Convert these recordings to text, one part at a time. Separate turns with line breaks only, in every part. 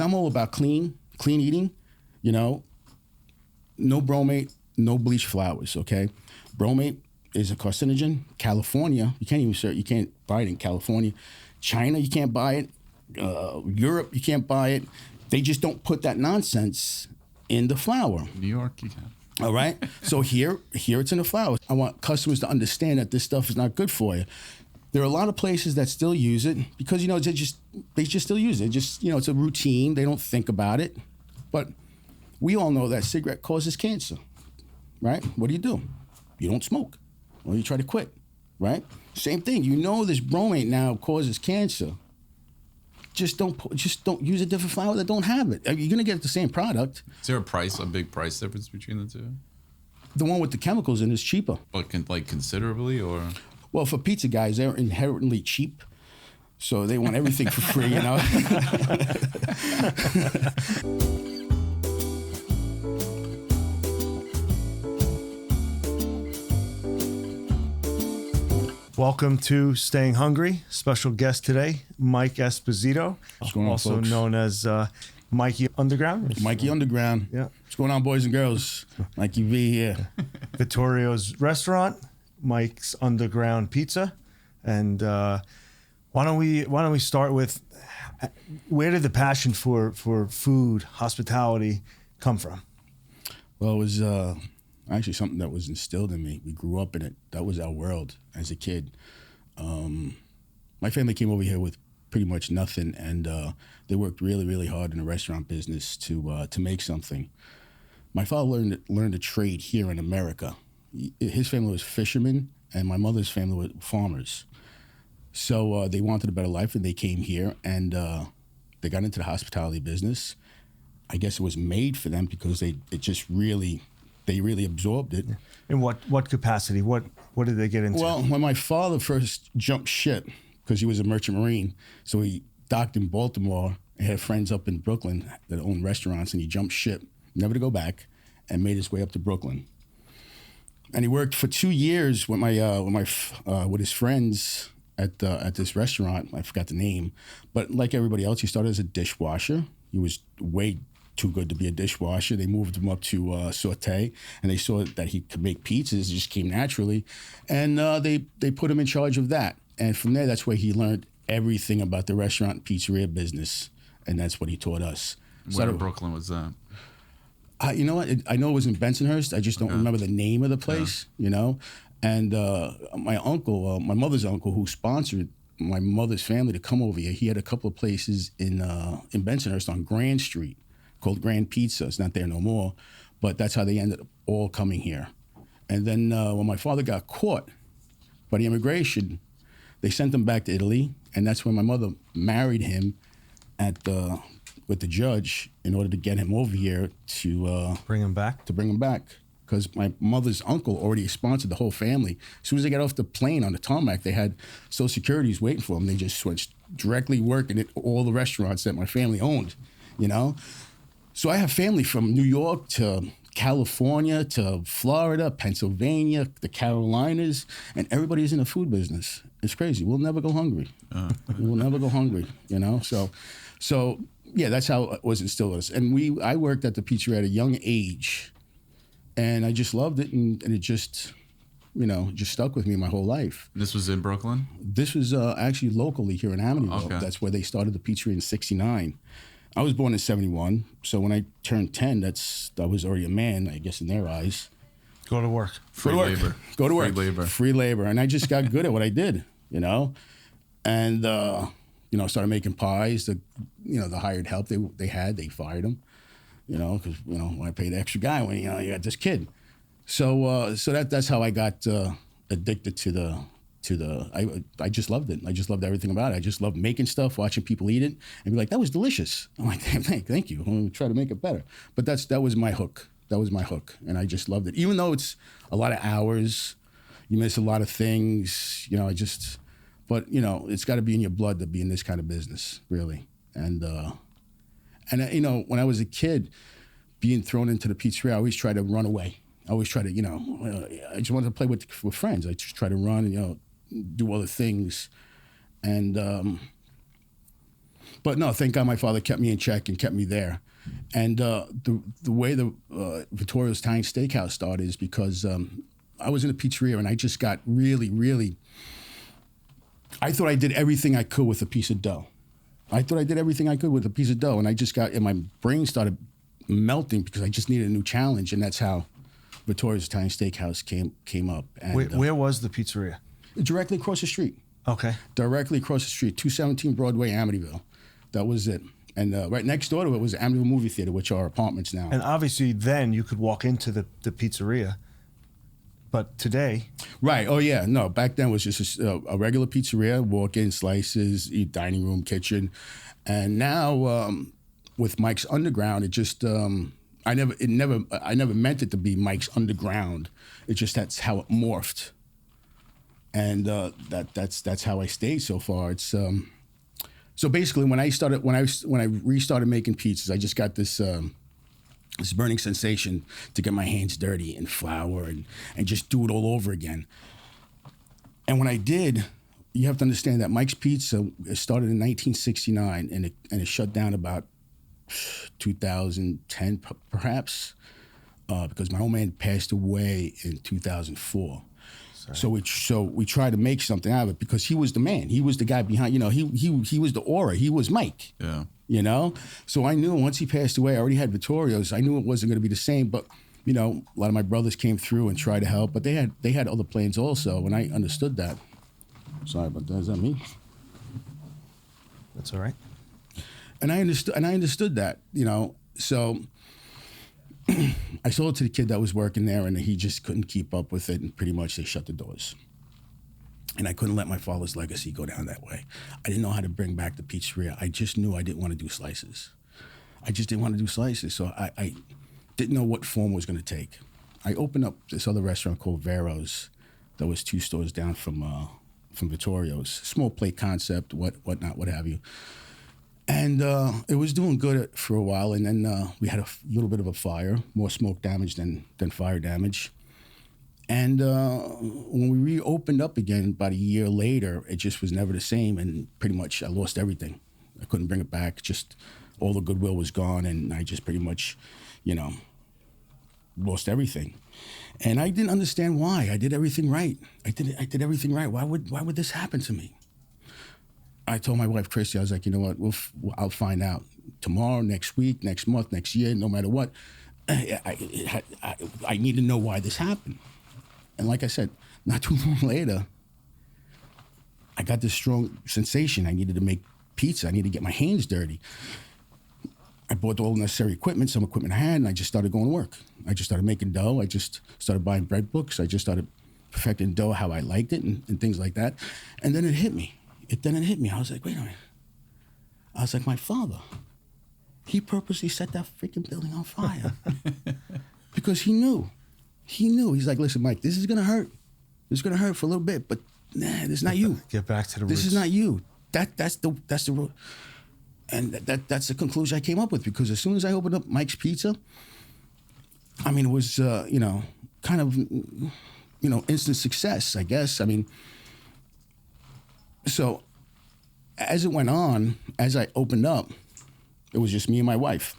I'm all about clean eating, you know. No bromate, no bleached flowers, okay? Bromate is a carcinogen. California, you can't buy it in California. China, you can't buy it. Europe, you can't buy it. They just don't put that nonsense in the flour.
New York, you can.
All right? So here it's in the flour. I want customers to understand that this stuff is not good for you. There are a lot of places that still use it because, you know, they just still use it. Just, you know, it's a routine. They don't think about it. But we all know that cigarette causes cancer, right? What do? You don't smoke, or you try to quit, right? Same thing. You know this bromate now causes cancer. Just don't use a different flour that don't have it. You're gonna get the same product.
Is there a big price difference between the two?
The one with the chemicals in is cheaper.
But like considerably, or?
Well, for pizza guys, they're inherently cheap, so they want everything for free, you know.
Welcome to Staying Hungry. Special guest today, Mike Esposito, also
folks?
known as Mikey Underground.
Mikey Underground.
Yeah.
What's going on, boys and girls? Mikey V here.
Vittorio's restaurant, Mike's Underground Pizza, and why don't we start with where did the passion for food, hospitality come from?
Well, it was actually something that was instilled in me. We grew up in it. That was our world as a kid. My family came over here with pretty much nothing, and they worked really, really hard in the restaurant business to make something. My father learned a trade here in America. His family was fishermen, and my mother's family were farmers. So they wanted a better life, and they came here, and they got into the hospitality business. I guess it was made for them because they really absorbed it.
In what capacity? What did they get into?
Well, when my father first jumped ship, because he was a merchant marine, so he docked in Baltimore and had friends up in Brooklyn that owned restaurants, and he jumped ship, never to go back, and made his way up to Brooklyn. And he worked for 2 years with with his friends at this restaurant. I forgot the name, but like everybody else, he started as a dishwasher. He was way too good to be a dishwasher. They moved him up to saute, and they saw that he could make pizzas. It just came naturally, and they put him in charge of that. And from there, that's where he learned everything about the restaurant and pizzeria business, and that's what he taught us.
Where in Brooklyn was that?
You know what? I know it was in Bensonhurst. I just don't remember the name of the place, you know? And my uncle, my mother's uncle, who sponsored my mother's family to come over here, he had a couple of places in Bensonhurst on Grand Street called Grand Pizza. It's not there no more, but that's how they ended up all coming here. And then when my father got caught by the immigration, they sent him back to Italy, and that's when my mother married him with the judge in order to get him over here to
bring him back.
Because my mother's uncle already sponsored the whole family. As soon as they got off the plane on the tarmac, they had Social Securities waiting for them. They just switched directly working at all the restaurants that my family owned, you know? So I have family from New York to California to Florida, Pennsylvania, the Carolinas, and everybody's in the food business. It's crazy. We'll never go hungry. We'll never go hungry, you know? So yeah, that's how it was instilled in us. And I worked at the pizzeria at a young age, and I just loved it, and it just, you know, just stuck with me my whole life.
This was in Brooklyn?
This was actually locally here in Amityville. Okay. That's where they started the pizzeria in '69. I was born in '71, so when I turned 10, I was already a man, I guess, in their eyes.
Go to work.
Free labor. Go to work. Free labor. And I just got good at what I did, you know? And, you know, started making pies. The hired help they fired them, you know, because, you know, I paid the extra guy when, you know, you got this kid. So that's how I got addicted to the I just loved it. I just loved everything about it. I just loved making stuff, watching people eat it, and be like, that was delicious. I'm like, thank you. I'm going to try to make it better. But that was my hook. That was my hook, and I just loved it. Even though it's a lot of hours, you miss a lot of things, you know, but, you know, it's got to be in your blood to be in this kind of business, really. And you know, when I was a kid, being thrown into the pizzeria, I always tried to run away. I always try to, you know, I just wanted to play with friends. I just try to run and, you know, do other things. And But no, thank God my father kept me in check and kept me there. And the way the Vittorio's Italian Steakhouse started is because I was in a pizzeria and I just got really, really, I thought I did everything I could with a piece of dough. I thought I did everything I could with a piece of dough, and I just got, and my brain started melting because I just needed a new challenge, and that's how Vittorio's Italian Steakhouse came up. And,
where was the pizzeria?
Directly across the street.
Okay.
Directly across the street, 217 Broadway, Amityville. That was it. And right next door to it was the Amityville Movie Theater, which are apartments now.
And obviously then you could walk into the pizzeria. But today...
Right. Oh, yeah. No, back then it was just a regular pizzeria, walk in, slices, eat, dining room, kitchen. And now with Mike's Underground, it just... I never meant it to be Mike's Underground. It just, that's how it morphed. And that's how I stayed so far. It's... So basically, when I restarted making pizzas, I just got this this burning sensation to get my hands dirty in flour and just do it all over again. And when I did, you have to understand that Mike's Pizza started in 1969 and it shut down about 2010 perhaps, because my old man passed away in 2004. So we tried to make something out of it because he was the man. He was the guy behind, he was the aura. He was Mike.
Yeah.
So I knew once he passed away, I already had Vittorio's. I knew it wasn't going to be the same, but a lot of my brothers came through and tried to help, but they had other plans also, and I understood that. Sorry about that. Is that me?
That's all right.
And I understood that, so I sold it to the kid that was working there, and he just couldn't keep up with it, and pretty much they shut the doors. And I couldn't let my father's legacy go down that way. I didn't know how to bring back the pizzeria. I just knew I didn't want to do slices. I just didn't want to do slices, so I didn't know what form it was going to take. I opened up this other restaurant called Vero's that was 2 stores down from Vittorio's. Small plate concept, whatnot, what have you. And it was doing good for a while, and then we had a little bit of a fire, more smoke damage than fire damage. And when we reopened up again about a year later, it just was never the same, and pretty much I lost everything. I couldn't bring it back. Just all the goodwill was gone, and I just pretty much, lost everything. And I didn't understand why. I did everything right. I did everything right. Why would this happen to me? I told my wife, Christy, I was like, you know what, I'll find out tomorrow, next week, next month, next year, no matter what. I need to know why this happened. And like I said, not too long later, I got this strong sensation. I needed to make pizza. I needed to get my hands dirty. I bought all the necessary equipment, some equipment I had, and I just started going to work. I just started making dough. I just started buying bread books. I just started perfecting dough how I liked it and things like that. And then it hit me. I was like, wait a minute. I was like, my father, he purposely set that freaking building on fire because he knew. He's like, listen, Mike, this is going to hurt. It's going to hurt for a little bit, but nah, this is not you.
Get back to the roots.
This is not you. That's the road. And that's the conclusion I came up with, because as soon as I opened up Mike's Pizza, I mean, it was, kind of, instant success, I guess. I mean, so as it went on, as I opened up, it was just me and my wife.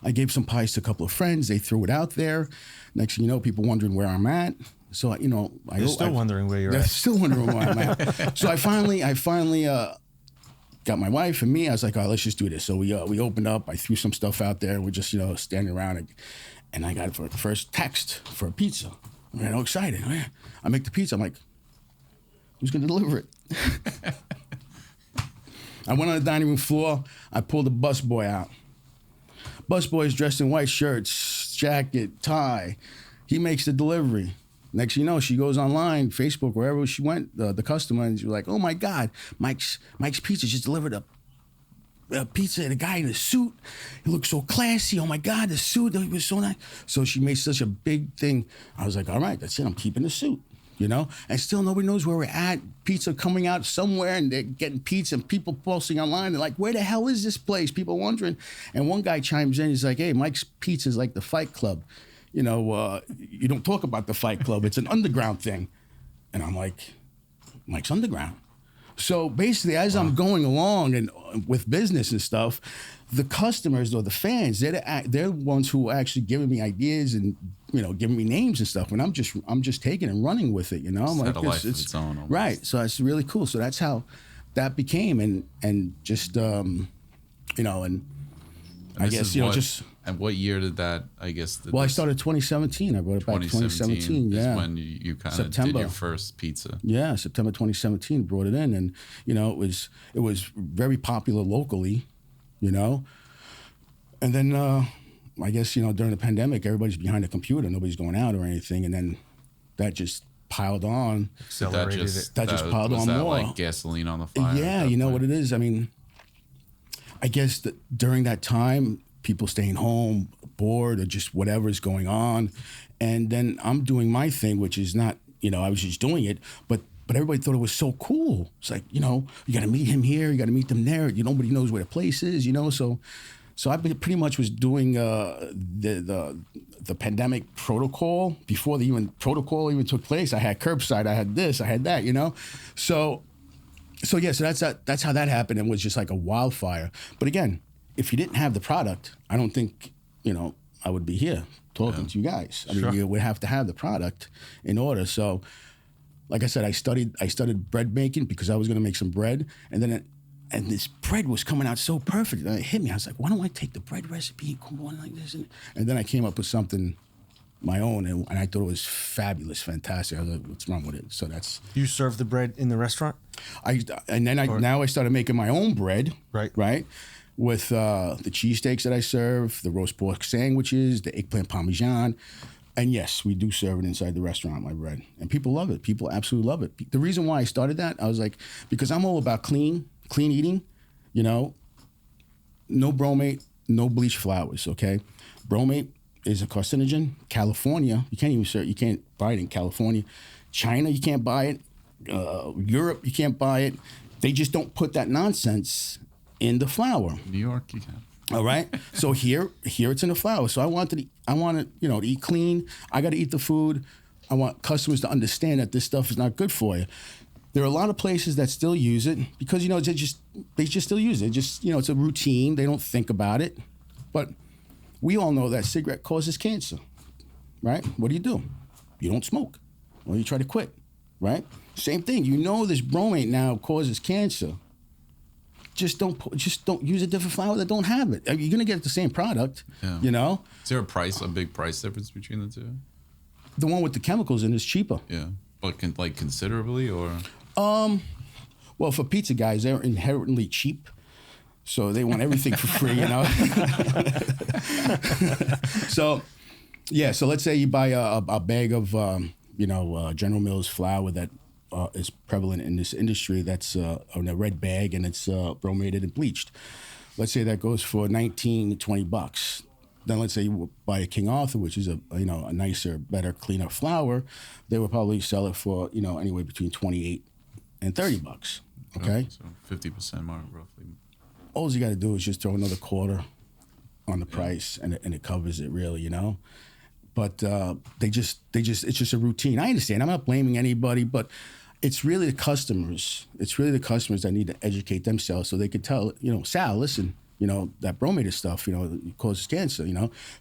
I gave some pies to a couple of friends. They threw it out there. Next thing you know, people wondering where I'm at. So,
they're still wondering where you're at.
They're still wondering where I'm at. So I finally got my wife and me. I was like, all right, let's just do this. So we opened up. I threw some stuff out there. We're just, standing around. And I got the first text for a pizza. I'm all excited. Oh, yeah. I make the pizza. I'm like, who's going to deliver it? I went on the dining room floor. I pulled the busboy out. Busboy's dressed in white shirts, jacket, tie. He makes the delivery. Next thing you know, she goes online, Facebook, wherever she went, the customer, and she's like, oh my God, Mike's Pizza just delivered a pizza, the guy in a suit. He looked so classy. Oh my God, the suit, it was so nice. So she made such a big thing. I was like, all right, that's it, I'm keeping the suit. And still nobody knows where we're at. Pizza coming out somewhere, and they're getting pizza, and people posting online. They're like, where the hell is this place? People wondering. And one guy chimes in, he's like, hey, Mike's Pizza is like the Fight Club. You don't talk about the Fight Club. It's an underground thing. And I'm like, Mike's Underground. So basically, as I'm going along and with business and stuff, the customers or the fans, they're the ones who are actually giving me ideas and giving me names and stuff. And I'm just taking and running with it. I'm
like, it's of its own almost.
Right. So it's really cool. So that's how that became, and just and I guess just.
And what year did that? I guess.
I started 2017. I brought it back 2017. Yeah,
is when you kind of did your first pizza.
Yeah, September 2017 brought it in, and it was very popular locally, And then I guess during the pandemic, everybody's behind a computer, nobody's going out or anything, and then that just piled on.
Accelerated it.
That just piled on
that
more.
Like gasoline on the fire.
Yeah, you know what it is. I mean, I guess that during that time, people staying home, bored, or just whatever's going on. And then I'm doing my thing, which is not, I was just doing it, but everybody thought it was so cool. It's like, you got to meet him here, you got to meet them there. Nobody knows where the place is, So I pretty much was doing the pandemic protocol before the protocol even took place. I had curbside, I had this, I had that, So that's how that happened, and was just like a wildfire. But again, if you didn't have the product, I don't think, I would be here talking to you guys. I mean, you would have to have the product in order. So, like I said, I studied bread making because I was going to make some bread, and then and this bread was coming out so perfect. And it hit me. I was like, why don't I take the bread recipe and come on like this? And then I came up with something my own, and I thought it was fabulous, fantastic. I was like, what's wrong with it? So that's...
You serve the bread in the restaurant?
Now I started making my own bread.
Right.
With the cheesesteaks that I serve, the roast pork sandwiches, the eggplant parmesan. And yes, we do serve it inside the restaurant, my bread. And people love it. People absolutely love it. The reason why I started that, I was like, because I'm all about clean eating, no bromate, no bleach flours, okay? Bromate is a carcinogen. California, you can't buy it in California. China, you can't buy it. Europe, you can't buy it. They just don't put that nonsense in the flour.
New York, you can.
All right. So here it's in the flour. So I want to eat clean. I got to eat the food. I want customers to understand that this stuff is not good for you. There are a lot of places that still use it because they just still use it. It's a routine. They don't think about it. But we all know that cigarette causes cancer, right? What do? You don't smoke, or you try to quit, right? Same thing. This bromate now causes cancer. Just don't use a different flour that don't have it. You're gonna get the same product. Yeah.
Is there a big price difference between the two?
The one with the chemicals in is cheaper.
Yeah, but considerably, or?
Well, for pizza guys, they're inherently cheap, so they want everything for free. So let's say you buy a bag of General Mills flour that is prevalent in this industry. That's in a red bag, and it's bromated and bleached. Let's say that goes for $19 to $20. Then let's say you buy a King Arthur, which is a nicer, better, cleaner flour. They would probably sell it for anywhere between $28 and $30. Okay,
so 50% more roughly.
All you got to do is just throw another quarter on the price, and it covers it really, But it's just a routine. I understand. I'm not blaming anybody, but it's really the customers. It's really the customers that need to educate themselves so they could tell, Sal, listen, that bromated stuff, it causes cancer,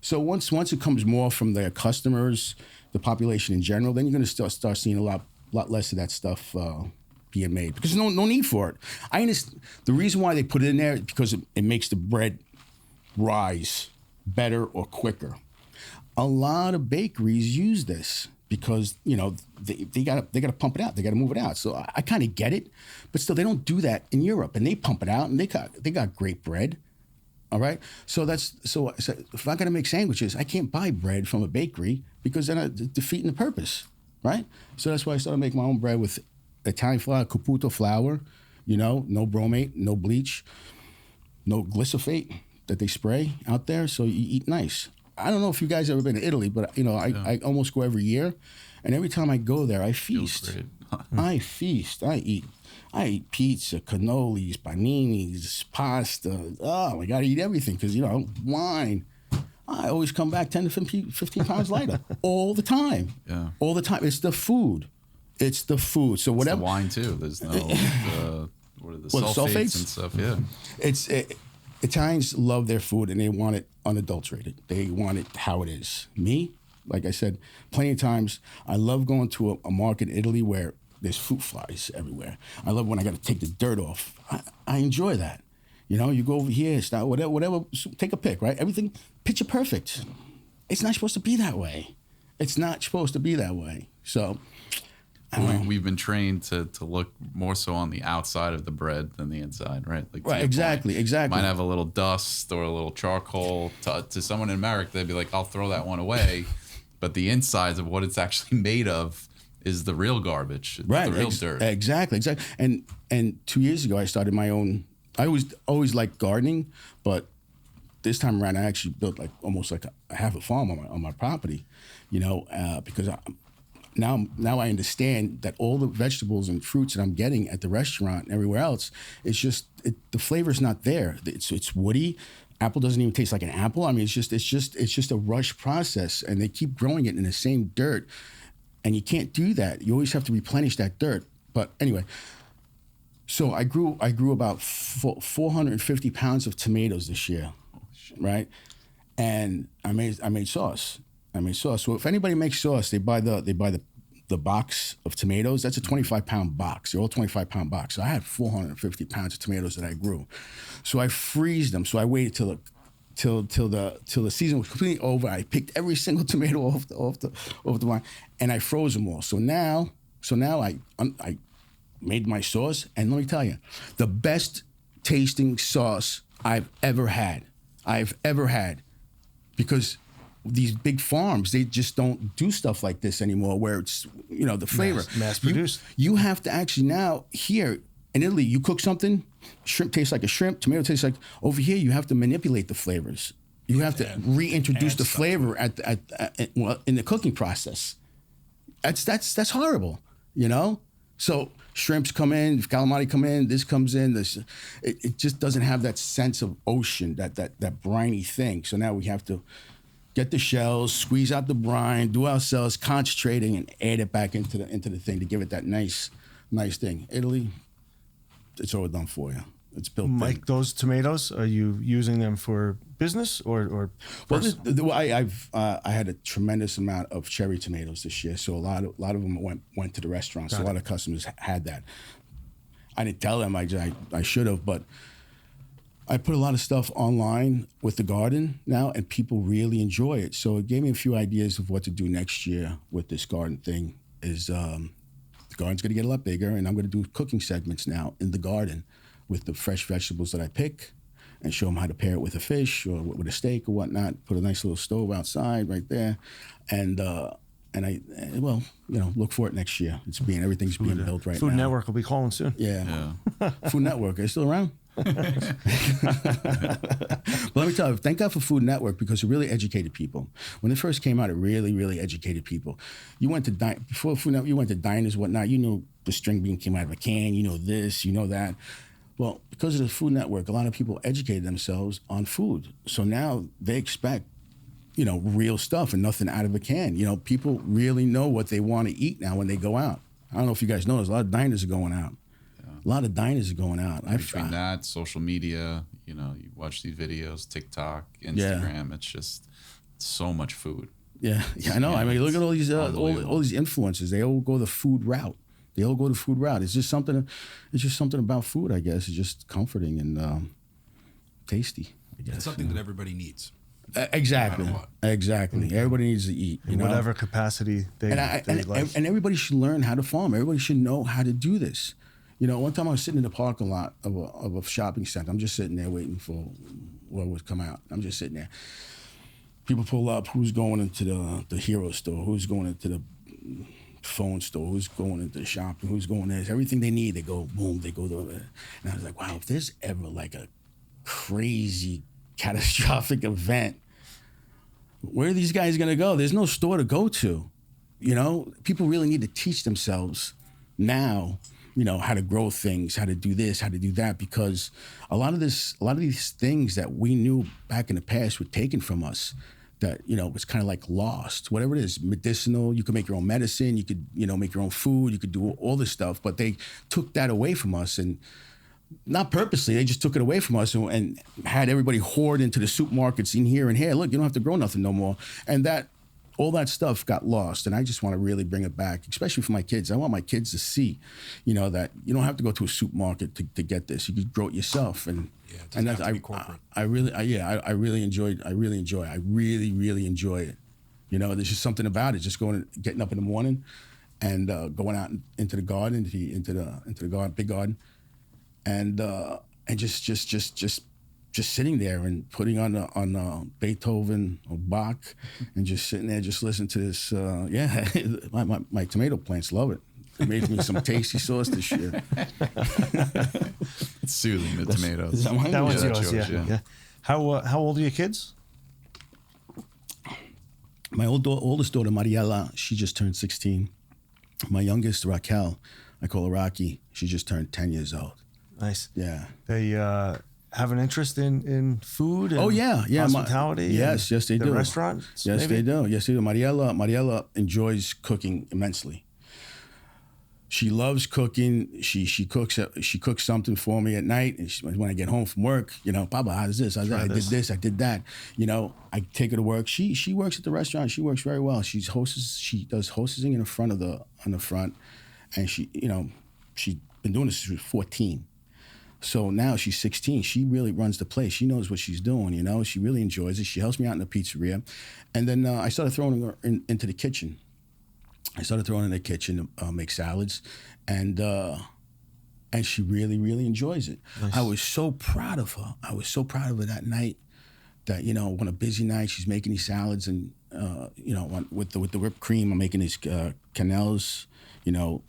So once it comes more from their customers, the population in general, then you're going to start seeing a lot less of that stuff being made because there's no need for it. I understand. The reason why they put it in there is because it makes the bread rise better or quicker. A lot of bakeries use this because they gotta pump it out, they gotta move it out. So I kind of get it, but still they don't do that in Europe, and they pump it out, and they got great bread. All right, so if I gotta make sandwiches, I can't buy bread from a bakery because then I'm defeating the purpose, right? So that's why I started making my own bread with Italian flour, Caputo flour, no bromate, no bleach, no glyphosate that they spray out there, so you eat nice. I don't know if you guys ever been to Italy, but I almost go every year, and every time I go there, I feast. I feast. I eat pizza, cannolis, paninis, pasta. Oh my God, I eat everything because wine. I always come back 10 to 15 pounds lighter all the time.
Yeah,
all the time. It's the food. It's the food. So whatever.
It's the wine too. There's no what are the
What,
sulfates
sulfates?
and stuff? Yeah.
Italians love their food and they want it unadulterated. They want it how it is. Me, like I said, plenty of times, I love going to a market in Italy where there's fruit flies everywhere. I love when I got to take the dirt off. I enjoy that. You know, you go over here, start whatever, take a pick, right? Everything picture perfect. It's not supposed to be that way. It's not supposed to be that way. So,
we've been trained to look more so on the outside of the bread than the inside, right? Like
right, exactly.
Might have a little dust or a little charcoal. To someone in America, they'd be like, I'll throw that one away. But the insides of what it's actually made of is the real garbage,
right?
The real dirt.
Exactly. And 2 years ago, I started my own. I always liked gardening, but this time around, I actually built almost like a half a farm on my property, you know, because now I understand that all the vegetables and fruits that I'm getting at the restaurant and everywhere else, it's just the flavor's not there. It's woody. Apple doesn't even taste like an apple. I mean, it's just a rush process, and they keep growing it in the same dirt, and you can't do that. You always have to replenish that dirt. But anyway, so I grew about 450 pounds of tomatoes this year, right? And I made sauce. So if anybody makes sauce, they buy the box of tomatoes. That's a 25-pound box. They're all 25-pound box. So I had 450 pounds of tomatoes that I grew. So I freeze them. So I waited till the season was completely over. I picked every single tomato off the vine, and I froze them all. So now I made my sauce, and let me tell you, the best tasting sauce I've ever had, because these big farms, they just don't do stuff like this anymore, where it's, you know, the flavor.
Mass produced.
You have to actually now, here in Italy, you cook something, shrimp tastes like a shrimp, tomato tastes like, over here, you have to manipulate the flavors. You have to reintroduce the flavor in the cooking process. That's horrible, you know? So shrimps come in, calamari come in, this comes in. It just doesn't have that sense of ocean, that briny thing. So now we have to get the shells, squeeze out the brine, do ourselves concentrating, and add it back into the thing to give it that nice thing. Italy, it's all done for you. It's built.
Mike, those tomatoes, are you using them for business or?
Well, I had a tremendous amount of cherry tomatoes this year, so a lot of them went to the restaurants. So a lot of customers had that. I didn't tell them. I should have, but I put a lot of stuff online with the garden now, and people really enjoy it. So it gave me a few ideas of what to do next year with this garden thing. The garden's going to get a lot bigger, and I'm going to do cooking segments now in the garden with the fresh vegetables that I pick, and show them how to pair it with a fish or with a steak or whatnot. Put a nice little stove outside right there, and look for it next year. Everything's being built right now.
Food Network will be calling soon.
Yeah. Food Network, are you still around? But let me tell you, thank God for Food Network, because it really educated people. When it first came out, it really, really educated people. You went to before Food Network, you went to diners, whatnot. You knew the string bean came out of a can. You know this, you know that. Well, because of the Food Network, a lot of people educated themselves on food. So now they expect, you know, real stuff and nothing out of a can. You know, people really know what they want to eat now when they go out. I don't know if you guys know, there's a lot of diners are going out. A lot of diners are going out.
Between that, social media, you know, you watch these videos, TikTok, Instagram, it's just so much food.
Yeah, I know. I mean, look at all these influencers. They all go the food route. It's just something about food, I guess. It's just comforting and tasty, I guess.
It's something that everybody needs.
Exactly.
No matter what.
Exactly. Everybody needs to eat.
In whatever capacity they like.
And everybody should learn how to farm. Everybody should know how to do this. You know, one time I was sitting in the parking lot of a shopping center. I'm just sitting there waiting for what would come out. I'm just sitting there. People pull up. Who's going into the hero store? Who's going into the phone store? Who's going into the shopping? Who's going there? Everything they need, they go, boom, they go there. And I was like, wow, if there's ever like a crazy catastrophic event, where are these guys going to go? There's no store to go to. You know, people really need to teach themselves now, you know, how to grow things, how to do this, how to do that, because a lot of these things that we knew back in the past were taken from us. that, you know, was kind of like lost. Whatever it is, medicinal, you could make your own medicine, you could, you know, make your own food, you could do all this stuff, but they took that away from us, and not purposely, they just took it away from us and had everybody hoard into the supermarkets in here and here. Look, you don't have to grow nothing no more. And that, all that stuff got lost, and I just want to really bring it back, especially for my kids. I want my kids to see, you know, that you don't have to go to a supermarket to get this. You can grow it yourself, and
it doesn't have to be corporate.
I really enjoy it. I really enjoy it. You know, there's just something about it. Just getting up in the morning, and going out into the garden, into the garden, big garden, and just sitting there and putting on Beethoven or Bach, and just sitting there, just listening to this. My tomato plants love it. It made me some tasty sauce this year.
It's soothing, the tomatoes.
That was
that's
yours, yeah. How old are your kids?
My oldest daughter, Mariela, she just turned 16. My youngest, Raquel, I call her Rocky, she just turned 10 years old.
Nice.
Yeah.
They have an interest in food and hospitality?
Yes, they do.
Restaurants?
Yes,
maybe?
they do. Yes, they do. Mariela enjoys cooking immensely. She loves cooking. She cooks something for me at night. And when I get home from work, you know, Papa, how's this? I did this. I did that. You know, I take her to work. She works at the restaurant. She works very well. She does hostessing in the front on the front, and she's been doing this since she was 14. So now she's 16. She really runs the place. She knows what she's doing, you know. She really enjoys it. She helps me out in the pizzeria. And then I started throwing her into the kitchen. I started throwing her in the kitchen to make salads. And she really, really enjoys it. Nice. I was so proud of her. That night that, you know, on a busy night, she's making these salads and, you know, with the whipped cream, I'm making these canals, you know,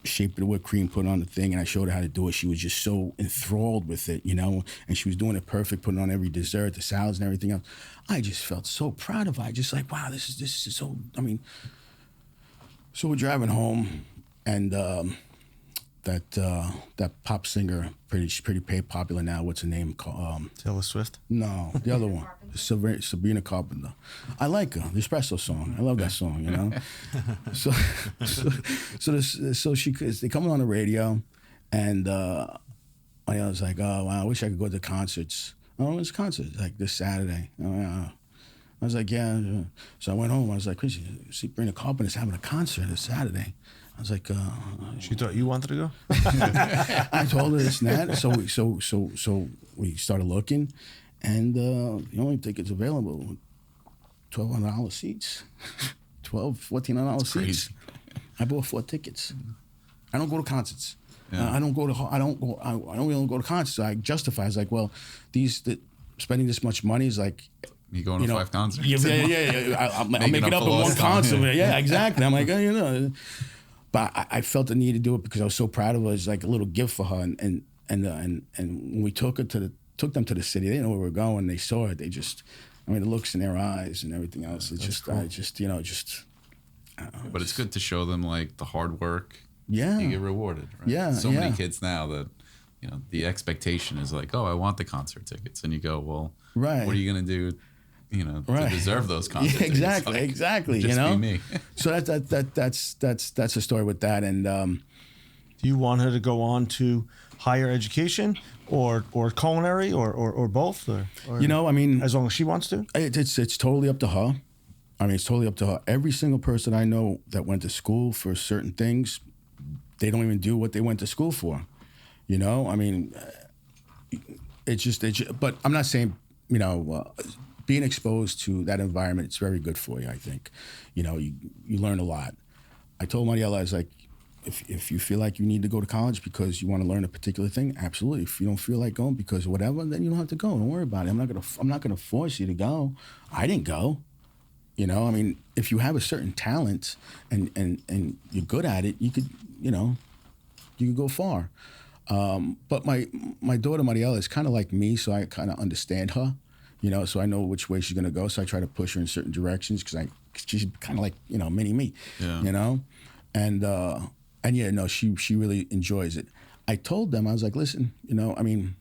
shape of the whipped cream, put on the thing, and I showed her how to do it. She was just so enthralled with it, you know, and she was doing it perfect, putting on every dessert, the salads and everything else. I just felt so proud of her. I just like, wow, this is so, I mean, so we're driving home, and that pop singer, pretty popular now. What's her name?
Taylor Swift?
No, the other one, Sabrina Carpenter. I like her. The Espresso song. I love that song. You know. They come on the radio, and I was like, oh wow, I wish I could go to concerts. Oh, it's concert like this Saturday. Oh, yeah. I was like, yeah. So I went home. I was like, Chris, Sabrina Carpenter's having a concert this Saturday. I was like,
she thought you wanted to go?
I told her this and that. So we started looking, and the only tickets available, $1,200 seats, $1,400 seats.
Crazy.
I bought 4 tickets. I don't go to concerts.
Yeah.
I don't really go to concerts. So I justify. I was like, well, spending this much money is like.
You going to 5 concerts?
Yeah. I'll make it up in one concert. Yeah, exactly. I'm like, you know. But I felt the need to do it because I was so proud of her. It's like a little gift for her. And when we took them to the city, they didn't know where we were going. They saw it. They just, I mean, the looks in their eyes and everything else. It's just, cool.
But it's good to show them like the hard work.
Yeah.
You get rewarded. Right?
Yeah.
So many kids now that, you know, the expectation is like, oh, I want the concert tickets. And you go, well,
right.
What are you going to do? You know, to deserve those concert tickets.
Exactly.
Just
you know,
be me.
So that's the story with that. And
do you want her to go on to higher education or culinary or both? Or,
you know, I mean,
as long as she wants to,
it's totally up to her. I mean, it's totally up to her. Every single person I know that went to school for certain things, they don't even do what they went to school for. You know, I mean, it's just. But I'm not saying, you know. Being exposed to that environment, it's very good for you, I think. You know, you learn a lot. I told Mariela, I was like, if you feel like you need to go to college because you want to learn a particular thing, absolutely. If you don't feel like going because of whatever, then you don't have to go. Don't worry about it. I'm not gonna force you to go. I didn't go. You know, I mean, if you have a certain talent and you're good at it, you could go far. But my daughter Mariela is kind of like me, so I kind of understand her. You know, so I know which way she's gonna go. So I try to push her in certain directions because she's kind of like, you know, mini me.
Yeah.
You know, and yeah, no, she really enjoys it. I told them, I was like, listen, you know, I mean,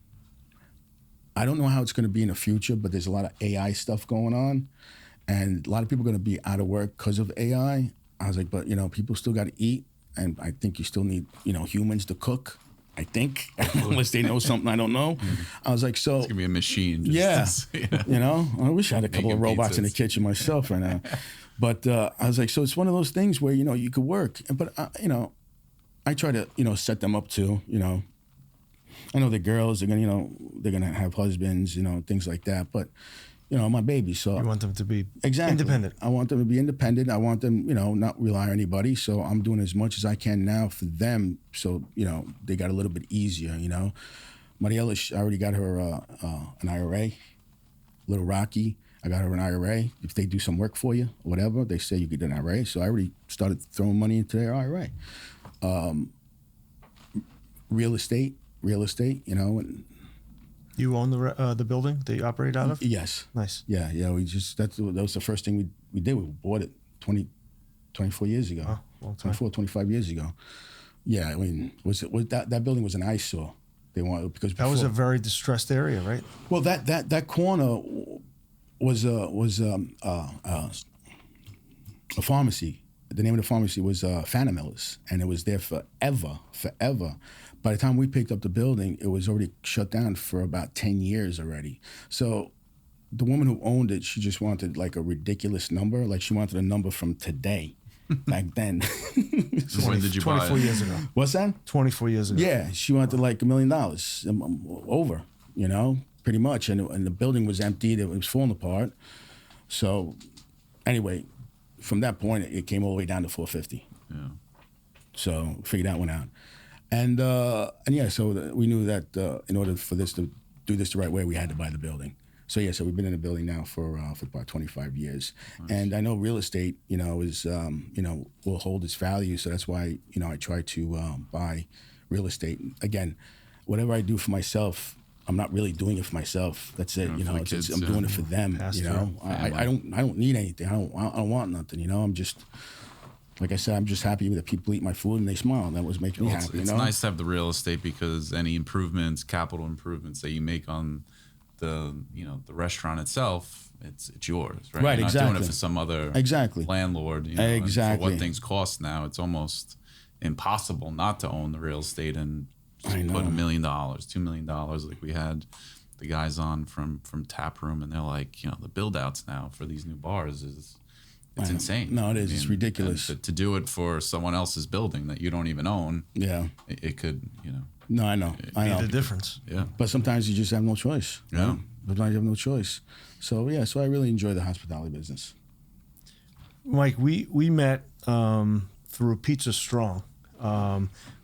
I don't know how it's gonna be in the future, but there's a lot of AI stuff going on, and a lot of people are going to be out of work because of AI. I was like, but people still got to eat, and I think you still need humans to cook. I think, unless they know something I don't know. I was like, so
it's gonna be a machine.
I wish I had a couple of robots in the kitchen myself right now. But I was like, so it's one of those things where you could work, but I try to set them up too. I know the girls are gonna have husbands, things like that, but. My baby. So
you want them to be
independent. I want them to be independent. I want them, not rely on anybody. So I'm doing as much as I can now for them. So, they got a little bit easier, Mariella, I already got her an IRA, little Rocky. I got her an IRA. If they do some work for you or whatever, they say you get an IRA. So I already started throwing money into their IRA. Real estate, and
you own the building that you operate out of?
Yes.
Nice.
Yeah. That was the first thing we did. We bought it 24 years ago.
Oh, long time.
25 years ago. Yeah, I mean, that building was an eyesore. They wanted because
that was a very distressed area, right?
Well, that corner was a pharmacy. The name of the pharmacy was Phantom Mills, and it was there forever. By the time we picked up the building, it was already shut down for about 10 years already. So the woman who owned it, she just wanted like a ridiculous number. Like she wanted a number from today, back then.
So when did you buy it?
24 years ago.
What's that?
24 years ago.
Yeah, she wanted like $1 million over, pretty much. And the building was emptied. It was falling apart. So anyway, from that point, it came all the way down to 450.
Yeah.
So figured that one out. And yeah, so we knew that in order for this to do this the right way, we had to buy the building. So yeah, so we've been in the building now for about 25 years. Nice. And I know real estate, is will hold its value. So that's why I try to buy real estate. Again, whatever I do for myself, I'm not really doing it for myself. That's it. I'm doing it for them. I don't need anything. I don't want nothing. I'm just. Like I said, I'm just happy that people eat my food and they smile. That was making me happy.
It's nice to have the real estate because any improvements, capital improvements that you make on the restaurant itself, it's yours, right?
Right,
You're
exactly.
not doing it for some other landlord.
Exactly.
For what things cost now, it's almost impossible not to own the real estate and put $1 million, $2 million. Like we had the guys on from Tap Room, and they're like, the build outs now for these new bars is. It's insane.
No, it is. It's ridiculous.
To do it for someone else's building that you don't even own.
Yeah.
It could,
No, I know. I know
the difference.
Yeah.
But sometimes you just have no choice.
Yeah.
Right? Sometimes you have no choice. So yeah, so I really enjoy the hospitality business.
Mike, we met through Pizza Strong,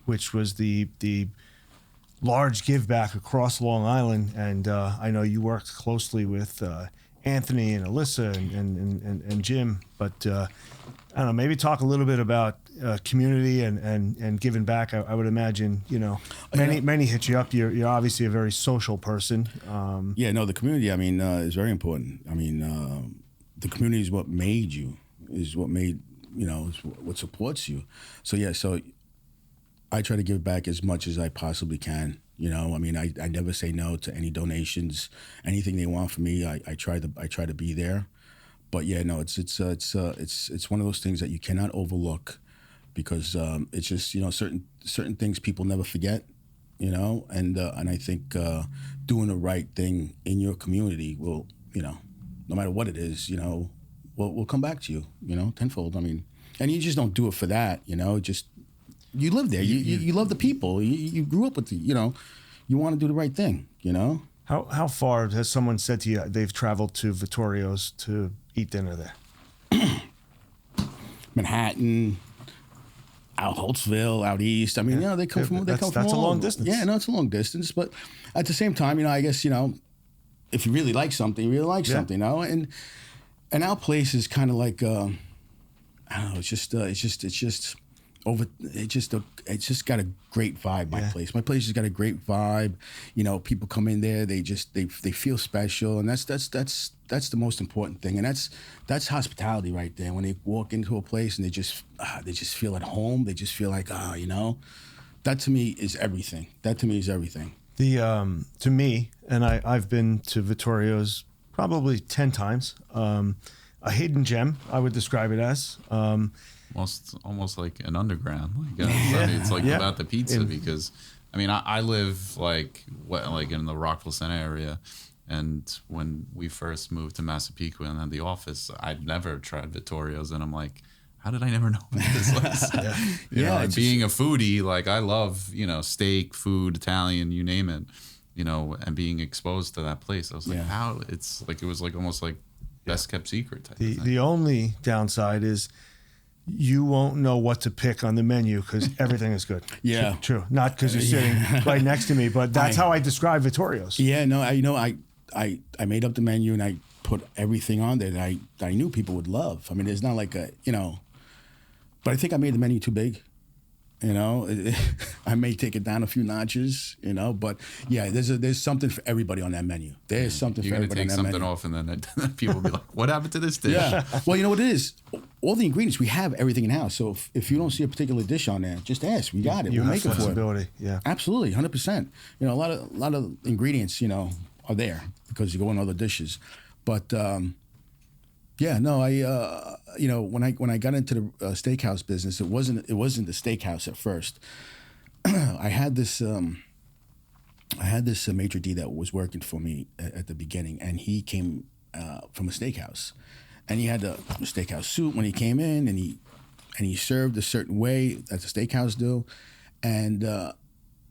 which was the large give back across Long Island, and I know you worked closely with Anthony and Alyssa and Jim, but I don't know, maybe talk a little bit about community and giving back. I would imagine, many hit you up. You're obviously a very social person.
The community, is very important. The community is what made you, is what made, is what supports you. So yeah, so I try to give back as much as I possibly can. I never say no to any donations, anything they want from me. I try to be there, but yeah, no, it's one of those things that you cannot overlook, because it's just certain things people never forget, and I think doing the right thing in your community will, no matter what it is, will come back to you, tenfold. And you just don't do it for that, just. You live there. You love the people. You grew up with you want to do the right thing,
How far has someone said to you they've traveled to Vittorio's to eat dinner there?
Manhattan, out Holtzville, out east. They come from
that's
all
a long
over.
distance.
Yeah, no, it's a long distance. But at the same time, I guess, if you really like something, you really like something, And our place is kind of like, I don't know, it's just got a great vibe. My place has got a great vibe. People come in there, they feel special, and that's the most important thing. And that's hospitality right there. When they walk into a place and they just feel at home, they just feel like that to me is everything. To me, and I've been to Vittorio's probably 10 times.
a hidden gem, I would describe it as.
Almost like an underground. Like, I mean, it's like about the pizza because, I mean, I live like in the Rockville Center area, and when we first moved to Massapequa and had the office, I'd never tried Vittorio's, and I'm like, how did I never know about this place? You know, and being a foodie, like I love, you know, steak, food, Italian, you name it, you know, and being exposed to that place, I was like, how? It's like, it was like almost like best kept secret type of thing.
The only downside is you won't know what to pick on the menu because everything is good.
Yeah.
True. Not because you're sitting right next to me, but that's how I describe Vittorio's.
Yeah, no, I made up the menu and I put everything on there that I knew people would love. I mean, there's not like a, you know, but I think I made the menu too big. You know, I may take it down a few notches, you know, but yeah, there's something for everybody on that menu. There's something for everybody on that menu.
You're going to take something off and then people will be like, what happened to this dish?
Yeah. Well, you know what it is? All the ingredients, we have everything in-house. So if you don't see a particular dish on there, just ask. We got it. We'll make it for it.
Yeah.
Absolutely, 100%. You know, a lot of ingredients, you know, are there because you go in other dishes. But yeah, no, you know, when I got into the steakhouse business, it wasn't the steakhouse at first. I had this maitre d' that was working for me at the beginning, and he came from a steakhouse, and he had a steakhouse suit when he came in, and he served a certain way that the steakhouse do, and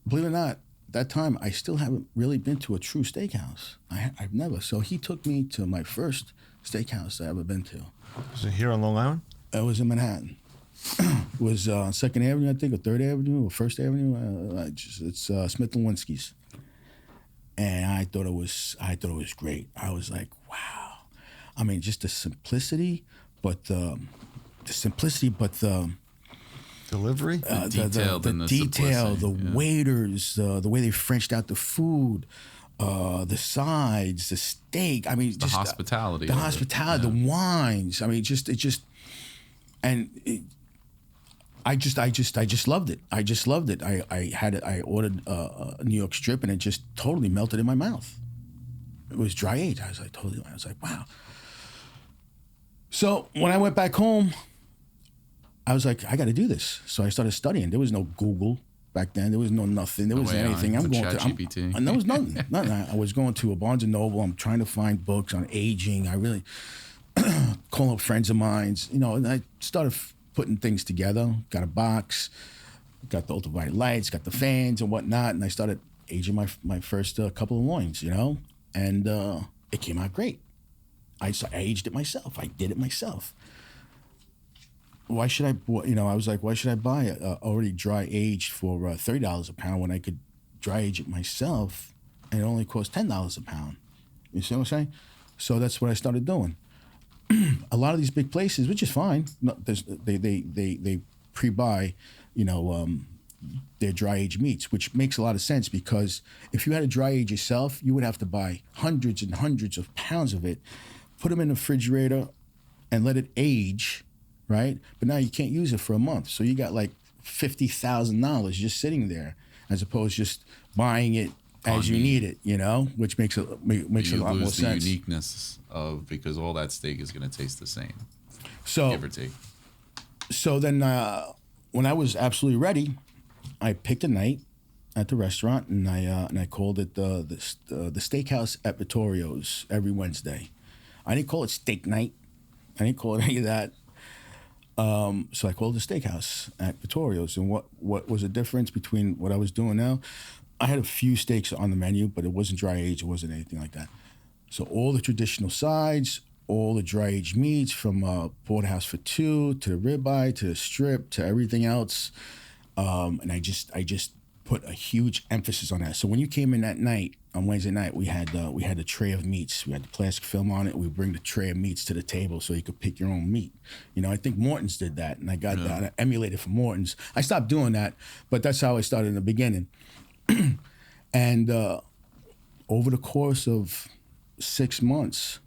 believe it or not, that time I still haven't really been to a true steakhouse. I've never. So he took me to my first steakhouse I ever been to.
Was it here on Long Island?
It was in Manhattan. It was 2nd Avenue, I think, or 3rd Avenue, or 1st Avenue. It's Smith & Winsky's. And I thought it was great. I was like, wow. I mean, just the simplicity, but the
delivery,
the detail, the waiters, the way they Frenched out the food, the sides, the steak. I mean,
the hospitality,
the wines. I mean, I just loved it. I just loved it. I ordered a New York strip, and it just totally melted in my mouth. It was dry aged. I was like, wow. So when I went back home, I was like, I got to do this. So I started studying. There was no Google back then. There was no nothing. There was anything. I'm going to
ChatGPT.
And there was nothing. I was going to a Barnes and Noble. I'm trying to find books on aging. I really calling up friends of mine. You know, and I started putting things together. Got a box. Got the ultraviolet lights. Got the fans and whatnot. And I started aging my first couple of loins. You know, and it came out great. I aged it myself. I did it myself. Why should I, you know, I was like, why should I buy it already dry aged for $30 a pound when I could dry age it myself and it only costs $10 a pound? You see what I'm saying? So that's what I started doing. A lot of these big places, which is fine, they pre-buy, you know, their dry aged meats, which makes a lot of sense because if you had to dry age yourself, you would have to buy hundreds and hundreds of pounds of it, put them in the refrigerator and let it age, right? But now you can't use it for a month. So you got like $50,000 just sitting there as opposed to just buying it as you need it, you know, which makes a lot more sense. You lose
the uniqueness of, because all that steak is going to taste the same,
so,
give or take. So
then when I was absolutely ready, I picked a night at the restaurant and I called it the Steakhouse at Vittorio's every Wednesday. I didn't call it steak night. I didn't call it any of that. So I called it the Steakhouse at Vittorio's. And what was the difference between what I was doing now? I had a few steaks on the menu, but it wasn't dry aged. It wasn't anything like that. So all the traditional sides, all the dry aged meats from Porterhouse for two to the ribeye to the strip to everything else. And I just put a huge emphasis on that. So when you came in that night, on Wednesday night, we had a tray of meats. We had the plastic film on it. We bring the tray of meats to the table so you could pick your own meat. You know, I think Morton's did that, and I got that. I emulated from Morton's. I stopped doing that, but that's how I started in the beginning. And over the course of 6 months,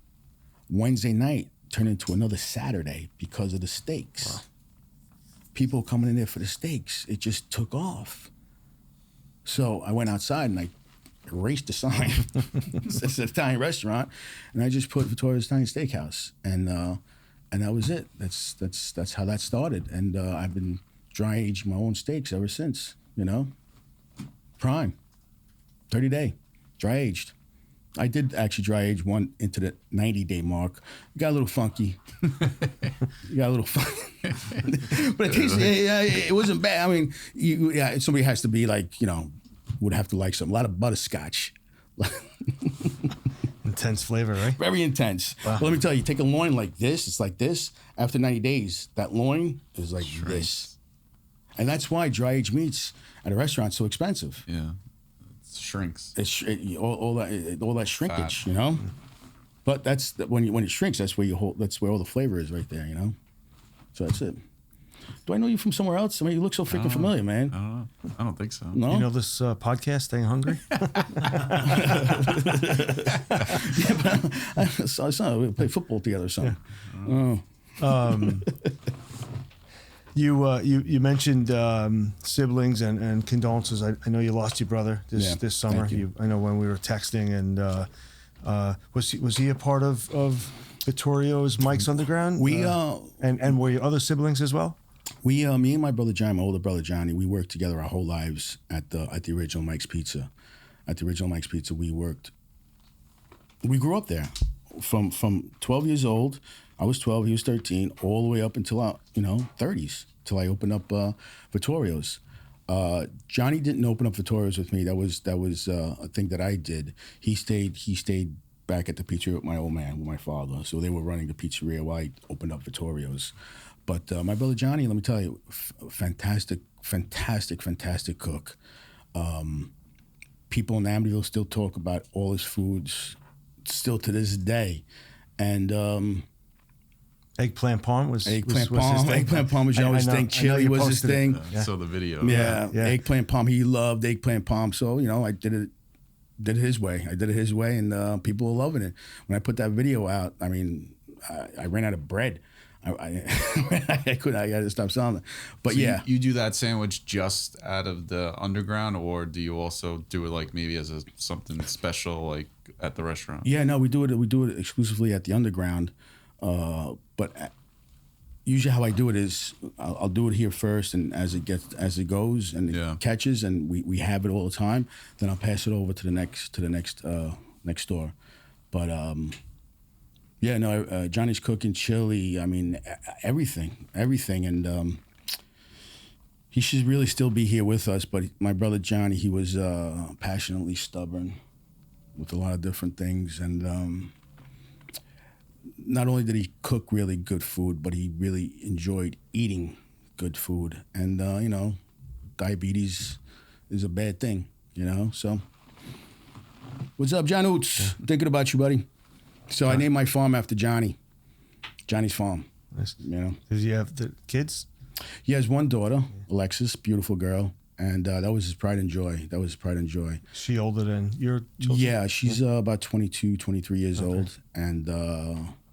Wednesday night turned into another Saturday because of the steaks. Wow. People coming in there for the steaks. It just took off. So I went outside and I erased the sign. It's an Italian restaurant, and I just put Vittorio's Italian Steakhouse. And and that was it. That's how that started. And I've been dry aging my own steaks ever since. You know, prime, 30-day, dry aged. I did actually dry age one into the 90-day mark. It got a little funky. But it tasted, it wasn't bad. I mean, somebody has to be like, you know, would have to like a lot of butterscotch.
Intense flavor, right?
Very intense. Wow. But let me tell you, take a loin like this, it's like this. After 90 days, that loin is like this. And that's why dry aged meats at a restaurant is so expensive.
Yeah. Shrinks.
All that shrinkage, fat. You know. But that's when it shrinks. That's where that's where all the flavor is, right there. You know. So that's it. Do I know you from somewhere else? I mean, you look so freaking familiar, man.
I don't know. I don't think so.
No.
You know this podcast, Staying Hungry?
Yeah, but we play football together or something.
Yeah. You mentioned siblings and condolences. I know you lost your brother this summer. I know when we were texting, and was he a part of Vittorio's Mike's Underground? And were your other siblings as well?
Me and my brother Johnny, my older brother Johnny, we worked together our whole lives at the original Mike's Pizza. At the original Mike's Pizza, we grew up there from 12 years old. I was 12, he was 13, all the way up until 30s, till I opened up Vittorio's. Johnny didn't open up Vittorio's with me. That was a thing that I did. He stayed back at the pizzeria with my old man, with my father. So they were running the pizzeria while I opened up Vittorio's. But my brother Johnny, let me tell you, fantastic cook. People in Amityville still talk about all his foods, still to this day, and.
Eggplant parm was his thing.
Eggplant parmesan was his thing. Chili was his thing.
I saw the video.
Yeah, eggplant parm. He loved eggplant parm. So I did it his way. I did it his way, and people were loving it. When I put that video out, I mean, I ran out of bread. I had to stop selling it. But so
you do that sandwich just out of the underground, or do you also do it like maybe as something special like at the restaurant?
Yeah, no, we do it exclusively at the underground. But usually how I do it is I'll do it here first, and as it goes and it catches, and we have it all the time, then I'll pass it over to the next store. But Johnny's cooking chili. I mean, everything, and he should really still be here with us. But my brother Johnny, he was passionately stubborn with a lot of different things, and. Not only did he cook really good food, but he really enjoyed eating good food. And, diabetes is a bad thing, So, what's up, John Oots? Thinking about you, buddy. So I named my farm after Johnny. Johnny's farm.
Nice. Does he have the kids?
He has one daughter, Alexis, beautiful girl. And that was his pride and joy. Is
she older than your children?
Yeah, she's about 22, 23 years old. And...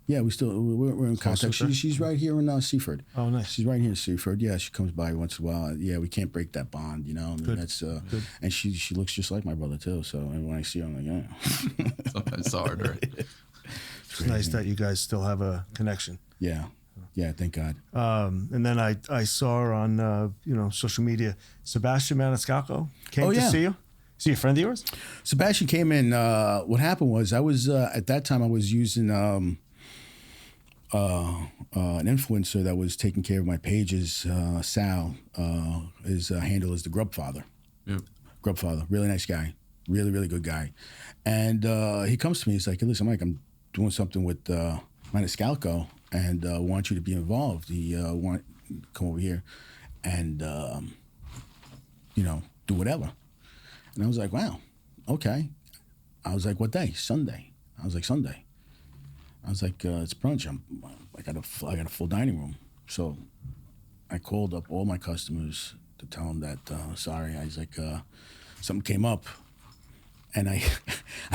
we're in contact. She's right here in Seaford.
Oh, nice.
She's right here in Seaford. Yeah, she comes by once in a while. Yeah, we can't break that bond, I mean,
Good.
that's
Good.
And she looks just like my brother too. So when I see her, I'm like, yeah.
Sometimes hard, right?
It's nice that you guys still have a connection.
Yeah, thank God.
And then I saw on social media, Sebastian Maniscalco came to see you. Is he a friend of yours?
Sebastian came in. What happened was I was at that time I was using. An influencer that was taking care of my pages, Sal, his handle is the Grub Father.
Yep.
Grub Father, really nice guy, really, really good guy. And he comes to me, he's like, hey, listen, Mike, I'm doing something with Maniscalco, and want you to be involved. He want to come over here and, do whatever. And I was like, wow, okay. I was like, what day? Sunday. I was like, Sunday. I was like, it's brunch. I got a full dining room. So I called up all my customers to tell them that, sorry, I was like, something came up. And I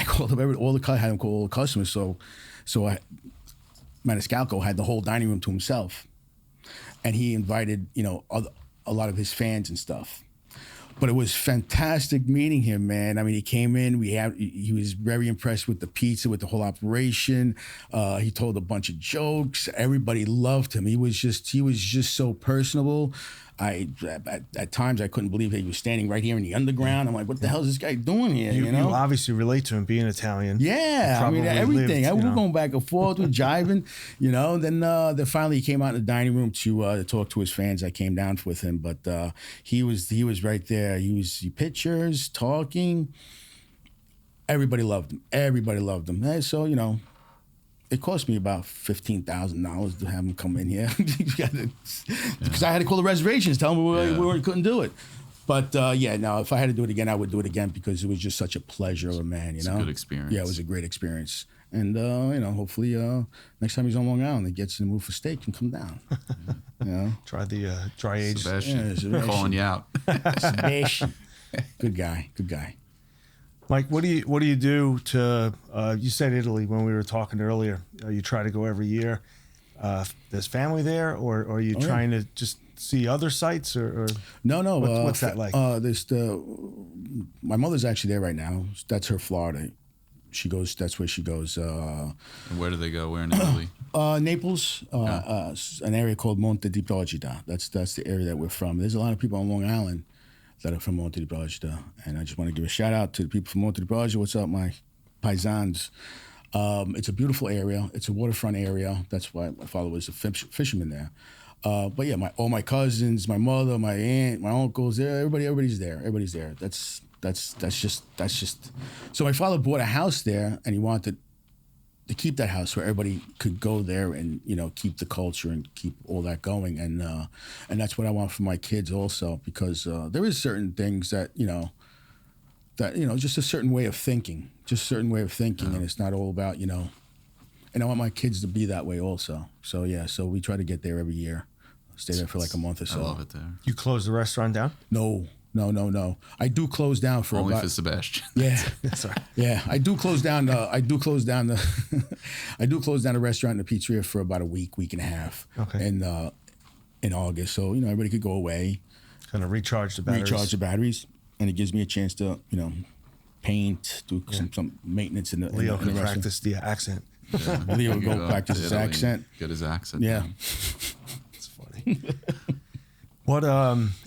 called up had him call all the customers. So Maniscalco had the whole dining room to himself. And he invited, a lot of his fans and stuff. But it was fantastic meeting him, man. I mean, he came in. He was very impressed with the pizza, with the whole operation. He told a bunch of jokes. Everybody loved him. He was just so personable. At times I couldn't believe that he was standing right here in the underground. I'm like, what the hell is this guy doing here?
You obviously relate to him being Italian.
Yeah, I mean everything. We were going back and forth, we're jiving, Then finally he came out in the dining room to talk to his fans. I came down with him, but he was right there. He pictures, talking. Everybody loved him. And so it cost me about $15,000 to have him come in here because I had to call the reservations, tell them we couldn't do it. But if I had to do it again, I would do it again because it was just such a pleasure of a man.
It's a good experience.
Yeah, it was a great experience. And hopefully next time he's on Long Island, he gets in the mood for steak and come down.
Try the dry aged.
Sebastian, calling you out.
Sebastian, good guy.
Mike, what do you do to? You said Italy when we were talking earlier. You try to go every year. There's family there, or are you trying to just see other sites, or
no?
What's that like?
My mother's actually there right now. That's her Florida. She goes. That's where she goes.
And where do they go? Where in Italy?
Naples, an area called Monte di Procida. That's the area that we're from. There's a lot of people on Long Island that are from Monte di Procida, and I just want to give a shout out to the people from Monte di Procida. What's up, my paisans? It's a beautiful area. It's a waterfront area. That's why my father was a fisherman there. But yeah, all my cousins, my mother, my aunt, my uncles, everybody's there. Everybody's there. That's just. So my father bought a house there, and he wanted to keep that house where everybody could go there and keep the culture and keep all that going, and that's what I want for my kids also, because there is certain things that just a certain way of thinking, and it's not all about and I want my kids to be that way also. So so we try to get there every year, stay there for like a month or so.
I love it there.
You close the restaurant down?
No. I do close down for
only for Sebastian.
Yeah,
sorry.
Yeah, I do close down the. I do close down the restaurant and the pizzeria for about a week and a half.
Okay.
In August, so everybody could go away,
kind of recharge the batteries,
and it gives me a chance to paint, do some maintenance in the.
Leo
in the
can practice the accent.
Yeah.
Leo will go practice his accent.
Get his accent.
Yeah.
It's funny. What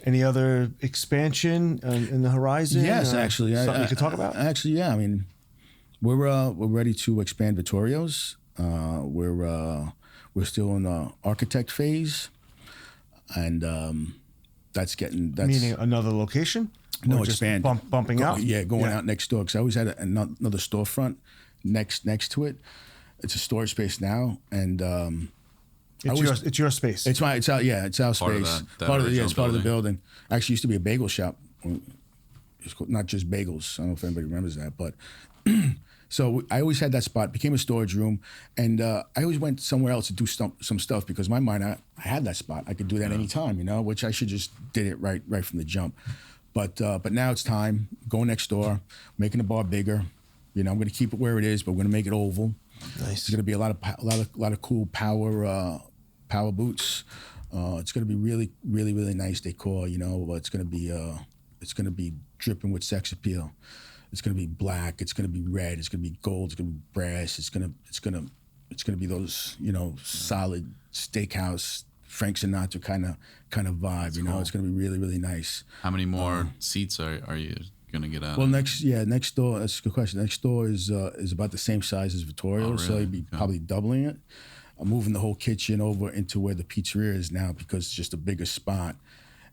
any other expansion in the horizon?
Yes, actually,
something you could talk about.
Actually, yeah. I mean, we're ready to expand Vittorio's. We're still in the architect phase, and that's
meaning another location.
No,
just
expand.
Bumping out.
Yeah, going out next door, because I always had another storefront next to it. It's a storage space now, and.
It's your space.
It's our space. It's part of the building. Actually, used to be a bagel shop. It's not just bagels. I don't know if anybody remembers that, but so I always had that spot. Became a storage room, and I always went somewhere else to do some stuff, because in my mind I had that spot. I could do that anytime, which I should just did it right from the jump. But now it's time. Going next door, making the bar bigger. I'm going to keep it where it is, but we're going to make it oval.
Nice.
It's going to be a lot of cool power boots. It's going to be really, really, really nice decor. It's going to be dripping with sex appeal. It's going to be black. It's going to be red. It's going to be gold. It's going to be brass. It's going to be those solid steakhouse Frank Sinatra kind of vibe. That's cool. It's going to be really, really nice.
How many more seats are you going to get out?
Well, next door. That's a good question. Next door is about the same size as Vittorio,
really?
So you'd be probably doubling it. I'm moving the whole kitchen over into where the pizzeria is now, because it's just a bigger spot.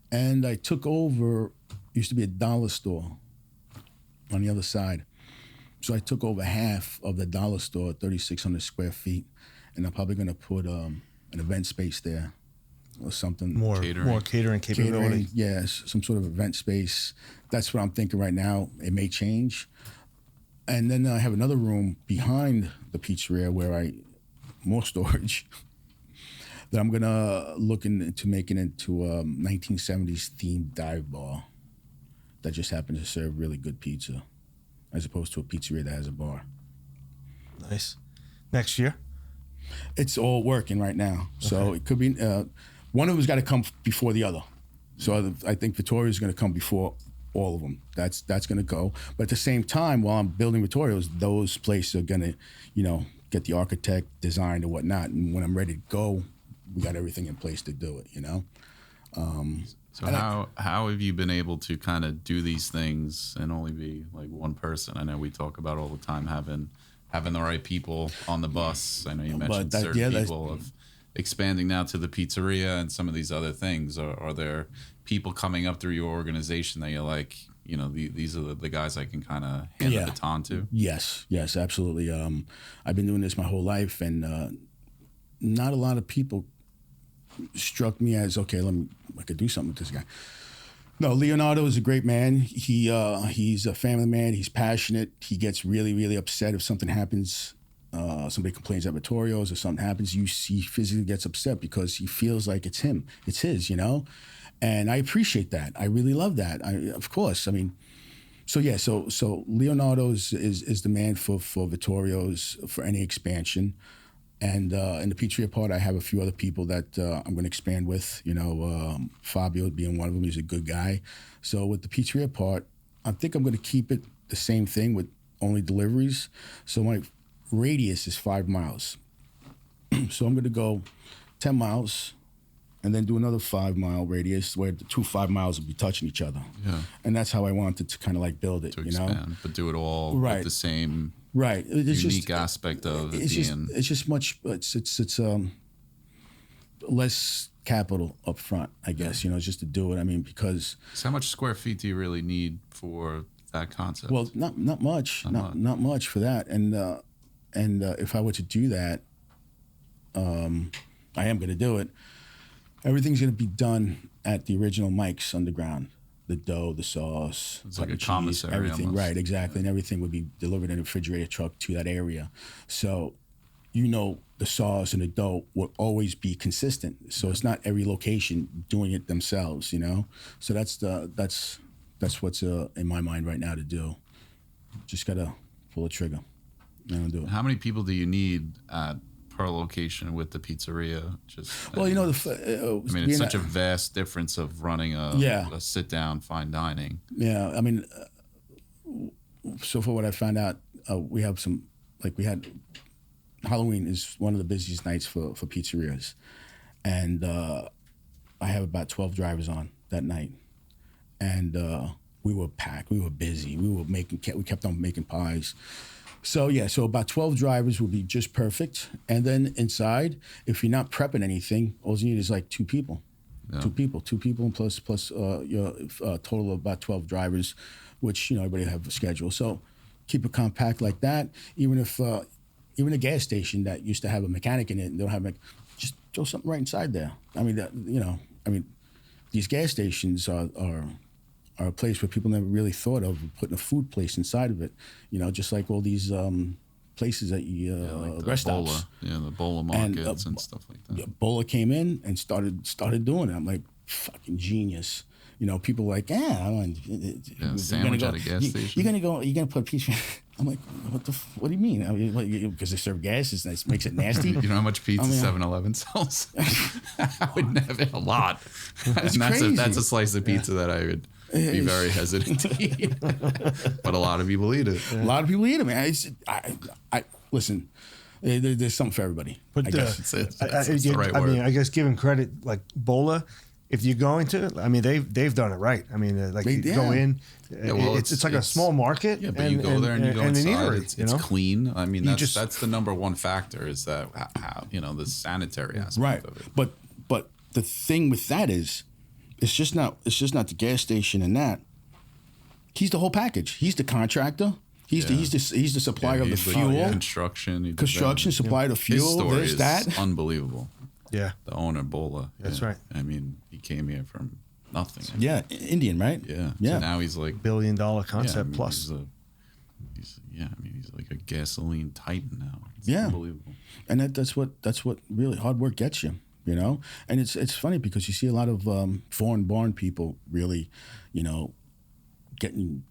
And I took over. Used to be a dollar store on the other side, so I took over half of the dollar store, 3,600 square feet, and I'm probably going to put an event space there. Or something
more catering capability.
Yes, some sort of event space. That's what I'm thinking right now. It may change, and then I have another room behind the pizzeria where more storage that I'm gonna look into making into a 1970s themed dive bar that just happens to serve really good pizza, as opposed to a pizzeria that has a bar.
Nice. Next year,
it's all working right now, so it could be. One of them's got to come before the other. So I think Vittorio's going to come before all of them. That's going to go. But at the same time, while I'm building Vittorio's, those places are going to, get the architect designed and whatnot. And when I'm ready to go, we got everything in place to do it,
So how have you been able to kind of do these things and only be like one person? I know we talk about all the time having the right people on the bus. I know you mentioned certain people of expanding now to the pizzeria and some of these other things. Are there people coming up through your organization that you're like, these are the guys I can kind of hand the baton to?
Yes, absolutely. I've been doing this my whole life, and not a lot of people struck me as, okay, I could do something with this guy. No, Leonardo is a great man. He's a family man. He's passionate. He gets really, really upset if something happens. Somebody complains at Vittorio's or something happens. He physically gets upset because he feels like it's him. It's his, And I appreciate that. I really love that. Of course. I mean, so Leonardo is the man for Vittorio's, for any expansion. And in the pizzeria part, I have a few other people that I'm going to expand with. Fabio being one of them. He's a good guy. So with the pizzeria part, I think I'm going to keep it the same thing with only deliveries. So my radius is 5 miles. So I'm going to go 10 miles and then do another 5 mile radius where the 2 5 miles will be touching each other. Yeah. And that's how I wanted to kind of like build it,
to expand, but do it all with the same
it's
unique aspect of it being.
It's just much. It's less capital up front, I guess. Just to do it. I mean, because.
So how much square feet do you really need for that concept?
Well, not much. Not much for that. And if I were to do that, I am going to do it. Everything's going to be done at the original Mike's underground. The dough, the sauce,
it's like a commissary,
everything.
Almost.
Right, exactly. And everything would be delivered in a refrigerator truck to that area. So, the sauce and the dough will always be consistent. So it's not every location doing it themselves, So that's what's in my mind right now to do. Just got to pull the trigger and do it.
How many people do you need at per location with the pizzeria? It's such a vast difference of running a sit down fine dining.
Yeah, I mean, so for what I found out, we have we had Halloween is one of the busiest nights for pizzerias, and I have about 12 drivers on that night, and we were packed, we were busy, we kept on making pies. So about 12 drivers will be just perfect. And then inside, if you're not prepping anything, all you need is like 2 people. Yeah. 2 people plus your total of about 12 drivers, which, everybody have a schedule. So keep it compact like that. Even if, even a gas station that used to have a mechanic in it, and they don't have just throw something right inside there. I mean, these gas stations are a place where people never really thought of putting a food place inside of it. Just like all these places that
like
rest stops.
The Bola markets and stuff like that.
Bola came in and started doing it. I'm like, fucking genius. People are like,
sandwich at a gas station.
You're gonna put a pizza. I'm like, what do you mean? Because they serve gas, it makes it nasty.
You know how much pizza 7-Eleven sells? I would never a lot.
It's
and
crazy.
That's a slice of pizza that I would be very hesitant to eat. But a lot of people eat it.
A lot of people eat it, man. I listen. There's something for everybody.
But
I guess
it's the right word.
I mean, I guess giving credit like Bola. If you're going to, I mean, they've done it right. I mean, you go in, it's like a small market.
Yeah, but you go there and you go inside. It's clean. I mean, that's the number one factor is that how the sanitary aspect of it.
But the thing with that is, it's just not the gas station and that. He's the whole package. He's the contractor. He's the supplier of the fuel.
Construction,
supplier of fuel.
His story
is
that unbelievable.
Yeah,
the owner Bola.
That's right.
I mean, he came here from nothing.
Yeah, Indian, right?
Yeah. So now he's like
$1 billion concept plus.
He's like a gasoline titan now. It's unbelievable.
And that's what really hard work gets you. And it's funny because you see a lot of foreign-born people really, getting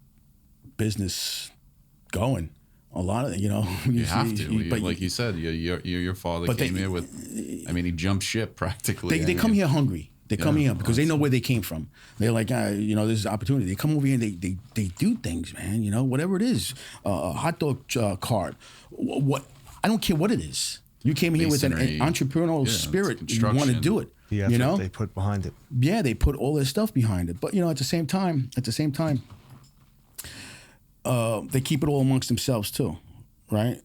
business going. A lot of
you have to, but like you said, your father came here with. I mean, he jumped ship practically.
They come here hungry. They come here because they know where they came from. They're like, you know, this is opportunity. They come over here and they do things, man. You know, whatever it is, a hot dog cart. What I don't care what it is. You came here with an entrepreneurial spirit. You want to do it.
The effort
you know?
they put behind it.
Yeah, they put all their stuff behind it. But you know, at the same time, they keep it all amongst themselves too, right?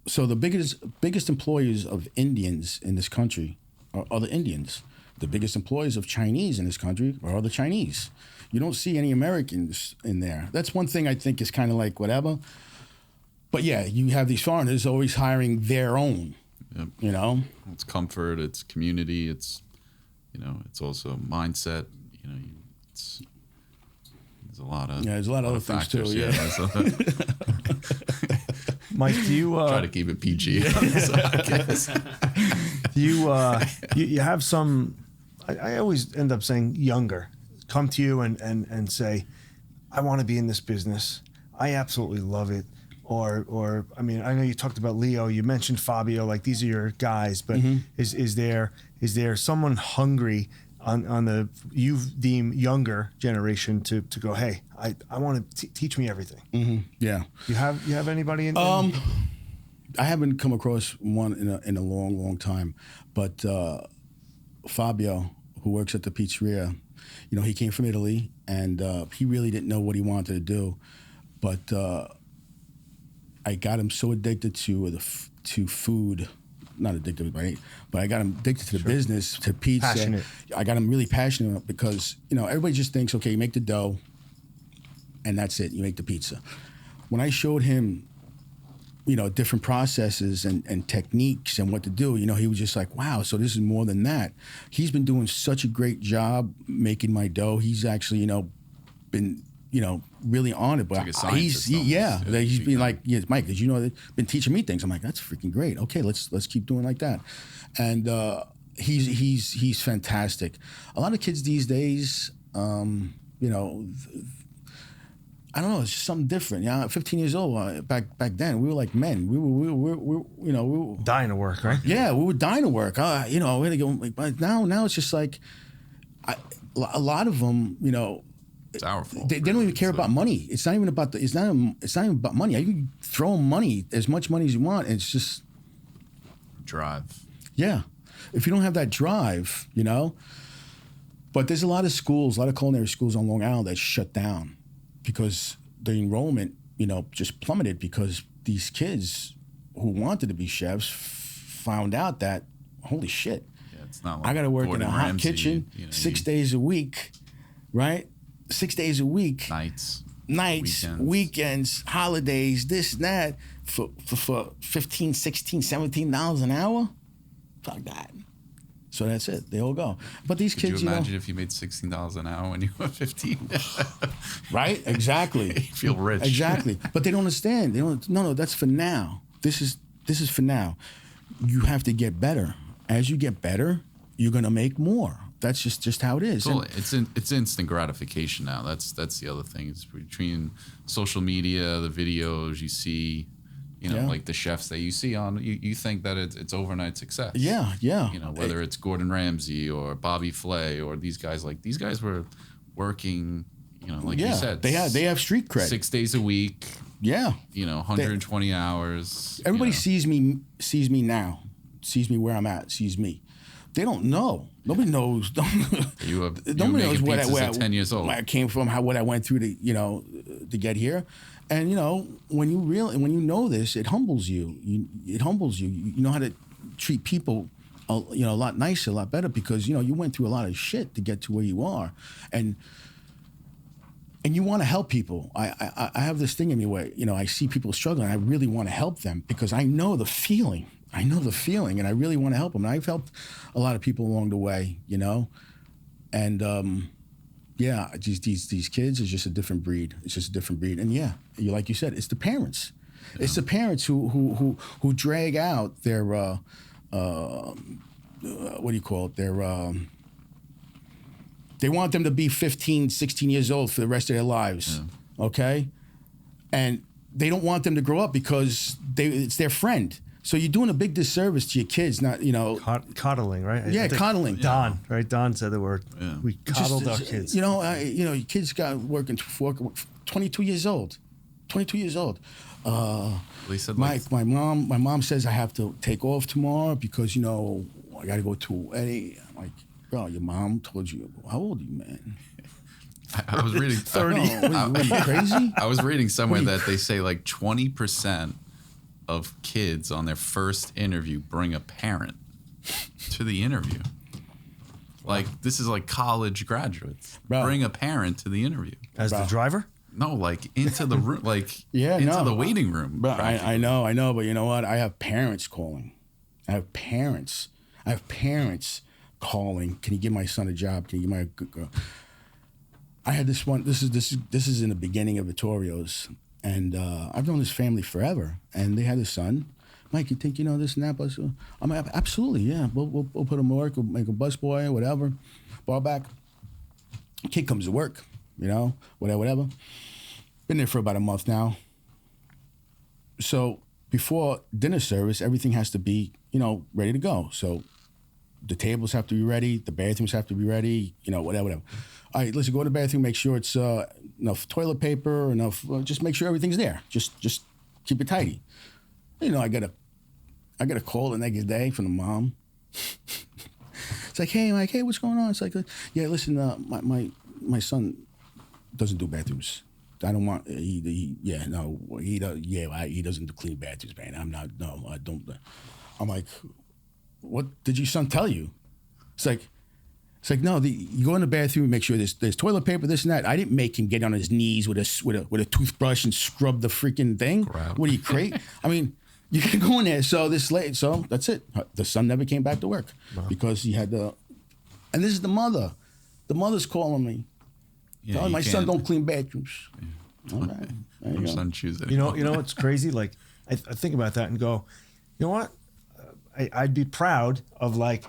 So the biggest employers of Indians in this country are the Indians. The biggest employers of Chinese in this country are the Chinese. You don't see any Americans in there. That's one thing I think is kind of like whatever. But yeah, you have these foreigners always hiring their own.
Yep.
You know,
it's comfort, it's community, it's, you know, it's also mindset. You know, there's a lot of
other things too. Yeah.
Mike, do you
try to keep it PG? So I guess.
Do you have some? I always end up saying younger come to you and say, I want to be in this business. I absolutely love it. Or I mean, I know you talked about Leo. You mentioned Fabio. Like these are your guys. But is there someone hungry on the you deem younger generation to go? Hey, I want to teach me everything.
Mm-hmm. Yeah.
You have anybody in?
I haven't come across one in a long time, but Fabio, who works at the pizzeria, you know, he came from Italy and he really didn't know what he wanted to do, but I got him so addicted to food, not addicted, right? But I got him addicted to the business, to pizza.
Passionate.
I got him really passionate because, you know, everybody just thinks, okay, you make the dough and that's it. You make the pizza. When I showed him, you know, different processes and techniques and what to do, you know, he was just like, wow, so this is more than that. He's been doing such a great job making my dough. He's actually, you know, been, you know, really on it. But he's been like, yes, Mike, did you know they've been teaching me things? I'm like, that's freaking great. Okay, let's keep doing like that. And he's fantastic. A lot of kids these days, you know, I don't know, it's just something different. Yeah, 15 years old, back then, we were like men. We were
dying to work, right?
Yeah, we were dying to work. You know, we had to go. But now it's just like, a lot of them, you know,
it's our fault.
They don't even care about money. It's not even about it's not even about money. You can throw them money, as much money as you want. And it's just
drive.
Yeah, if you don't have that drive, you know. But there's a lot of schools, a lot of culinary schools on Long Island that shut down because the enrollment, you know, just plummeted because these kids who wanted to be chefs found out that, holy shit,
it's not like
I got to work
Gordon
in a hot
Ramsay,
kitchen
you know,
6 days a week, right? 6 days a week.
Nights,
weekends, holidays, this and that for $15, $16, $17 an hour. Fuck that. So that's it. They all go. But these kids,
you imagine if you made $16 an hour when you were 15?
Right? Exactly.
You feel rich.
Exactly. But they don't understand. They don't. No, that's for now. This is for now. You have to get better. As you get better, you're gonna make more. That's just how it is.
Well, it's instant gratification now. That's the other thing. It's between social media, the videos you see, you know, like the chefs that you see on. You think that it's overnight success.
Yeah.
You know, whether it's Gordon Ramsay or Bobby Flay or these guys. Like these guys were working. You know, like you said,
they have street cred.
6 days a week.
Yeah.
You know, 120 hours.
Everybody sees me now. Sees me where I'm at. Sees me. They don't know. Nobody knows.
Nobody knows where at 10 years old.
Where I came from, what I went through to get here, and you know when you know this, it humbles you. It humbles you. You know how to treat people, a lot nicer, a lot better because you went through a lot of shit to get to where you are, and you want to help people. I have this thing in me where I see people struggling. I really want to help them because I know the feeling. And I really want to help them. And I've helped a lot of people along the way, and these kids is just a different breed. It's just a different breed. And like you said, it's the parents. Yeah. It's the parents who drag out their what do you call it? They want them to be 15, 16 years old for the rest of their lives. Yeah. Okay, and they don't want them to grow up because it's their friend. So you're doing a big disservice to your kids, not, you know.
Coddling, right?
Yeah, coddling.
Don, right? Don said the word. Yeah. We coddled our kids.
You know, your kids got working 22 years old. 22 years old. My mom says I have to take off tomorrow because, you know, I got to go to a wedding. I'm like, bro, your mom told you. How old are you, man?
I was reading
30. What are you crazy?
I was reading somewhere that they say like 20% of kids on their first interview bring a parent to the interview. Like, this is like college graduates. Bro. Bring a parent to the interview.
As the driver?
No, like into the room, like into the waiting room.
Bro, I know, but you know what? I have parents calling. I have parents calling. Can you give my son a job? Can you give my good girl? I had this one. This is in the beginning of Vittorio's, and I've known this family forever. And they had a son. Mike, you think you know this and that? But I'm like, absolutely, yeah. We'll put him to work. We'll make a busboy or whatever. Bar back. Kid comes to work. You know, whatever. Been there for about a month now. So before dinner service, everything has to be, you know, ready to go. So the tables have to be ready, the bathrooms have to be ready, you know, whatever. All right, listen, go to the bathroom, make sure it's enough toilet paper, enough, just make sure everything's there. Just keep it tidy. You know, I got a call the next day from the mom. It's like, hey, Mike, hey, what's going on? It's like, yeah, listen, my son doesn't do bathrooms. I don't want, he doesn't do clean bathrooms, man. I don't. I'm like, what did your son tell you? It's like, no, you go in the bathroom and make sure there's toilet paper, this and that. I didn't make him get on his knees with a toothbrush and scrub the freaking thing. Crap. What are you, crazy? I mean, you can go in there. So that's it. The son never came back to work because he had and this is the mother. The mother's calling me. Yeah, my son don't clean bathrooms. Yeah. All right.
Your son chooses.
You know what's crazy? Like, I think about that and go, you know what? I'd be proud of, like,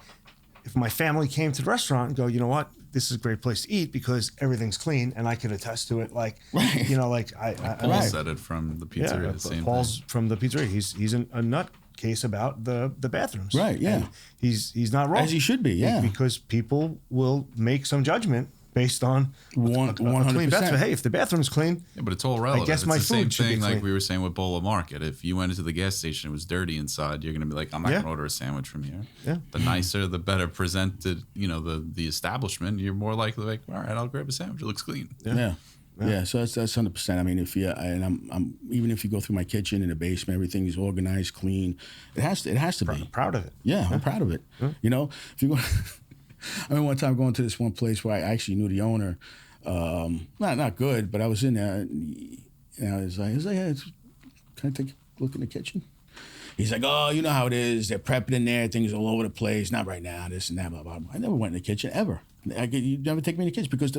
if my family came to the restaurant and go, you know what? This is a great place to eat because everything's clean and I can attest to it. Like, right. You know, like
Paul said it from the pizzeria. The same
Paul's
thing.
From the pizzeria. He's a nut case about the bathrooms.
Right. Yeah.
And he's not wrong.
As he should be. Yeah.
Because people will make some judgment based on
100%.
Clean bathroom. Hey, if the bathroom's clean,
yeah, but it's all relevant.
I guess
it's
my
the
food
same thing like
clean.
we were saying with Bola Market. If you went into the gas station, it was dirty inside, you're gonna be like, I'm not gonna order a sandwich from here.
Yeah.
The nicer, the better presented, you know, the establishment, you're more likely like, all right, I'll grab a sandwich. It looks clean.
Yeah. So that's 100%. I mean, I'm even if you go through my kitchen in the basement, everything is organized, clean. It has to be.
Proud of it.
Yeah, I'm proud of it. Yeah. You know, if you go, I mean, one time going to this one place where I actually knew the owner. Not good, but I was in there. And, I was like, yeah, can I take a look in the kitchen? He's like, oh, you know how it is. They're prepping in there. Things all over the place. Not right now. This and that. Blah, blah, blah. I never went in the kitchen ever. You never take me in the kitchen because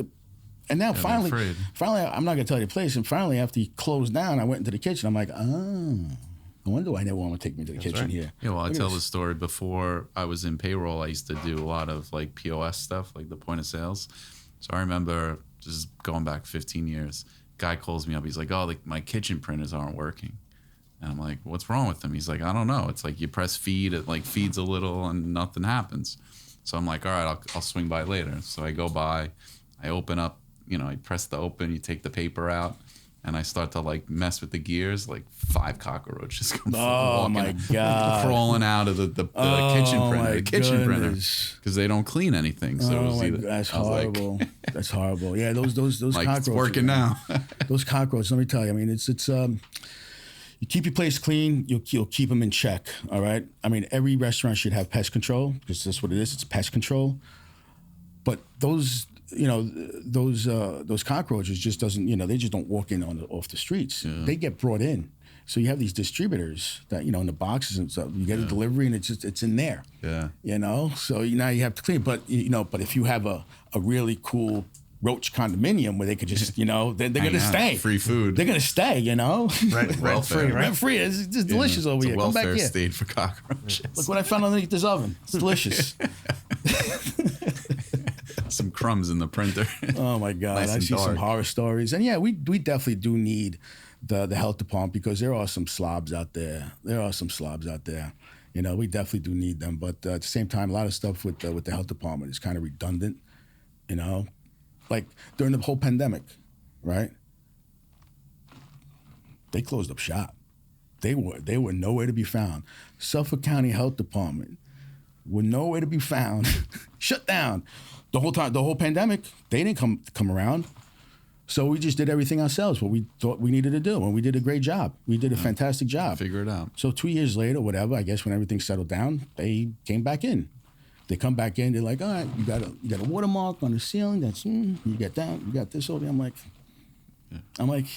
and now finally, I'm not gonna tell you the place. And finally, after he closed down, I went into the kitchen. I'm like, no wonder why I never want to take me to the kitchen here.
Yeah, well, I tell the story before I was in payroll. I used to do a lot of like POS stuff, like the point of sales. So I remember just going back 15 years. Guy calls me up. He's like, oh, like my kitchen printers aren't working. And I'm like, what's wrong with them? He's like, I don't know. It's like you press feed, it like feeds a little and nothing happens. So I'm like, all right, I'll swing by later. So I go by, I open up, you know, I press the open, you take the paper out, and I start to like mess with the gears, like 5 cockroaches come crawling out of the kitchen printer, because they don't clean anything. So
that's horrible. That's horrible. Yeah, those like, cockroaches.
It's working now.
Those cockroaches. Let me tell you. I mean, it's you keep your place clean, you'll keep them in check. All right. I mean, every restaurant should have pest control because that's what it is. It's pest control. But those cockroaches just doesn't, they just don't walk in off the streets. Yeah. They get brought in. So you have these distributors that, in the boxes and stuff, you get a delivery and it's in there.
Yeah.
So now you have to clean. But, but if you have a really cool roach condominium where they could just, they're going to stay.
Free food.
They're going to stay,
Rent free, right?
Rent free. It's just delicious over here. Come back here.
Welfare state for cockroaches.
Look what I found underneath this oven. It's delicious.
Some crumbs in the printer.
Oh my God.
Nice
I see some horror stories. And yeah, we definitely do need the health department, because there are some slobs out there. You know, we definitely do need them, but at the same time, a lot of stuff with the health department is kind of redundant. You know, like during the whole pandemic, right? They closed up shop. They were nowhere to be found. Suffolk County Health Department were nowhere to be found. Shut down. The whole pandemic, they didn't come around. So we just did everything ourselves, what we thought we needed to do, and we did a great job. We did a fantastic job.
Figure it out.
So 2 years later, whatever, I guess when everything settled down, they came back in. They come back in, they're like, all right, you got a watermark on the ceiling, that's, you get that, you got this over there. I'm like,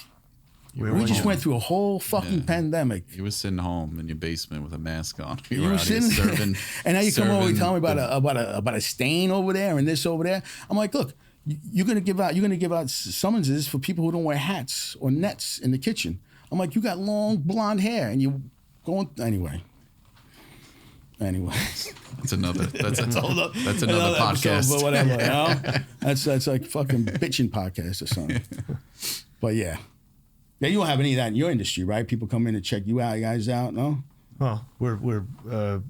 we just went through a whole fucking pandemic.
You were sitting home in your basement with a mask on.
You were sitting serving, and now you come over and tell me about a stain over there and this over there. I'm like, look, you're gonna give out summonses for people who don't wear hats or nets in the kitchen. I'm like, you got long blonde hair and you going anyway.
That's another podcast.
Episode, but whatever, you know? That's like fucking bitching podcast or something. But yeah, you don't have any of that in your industry, right? People come in to check you guys out, no?
Well, we're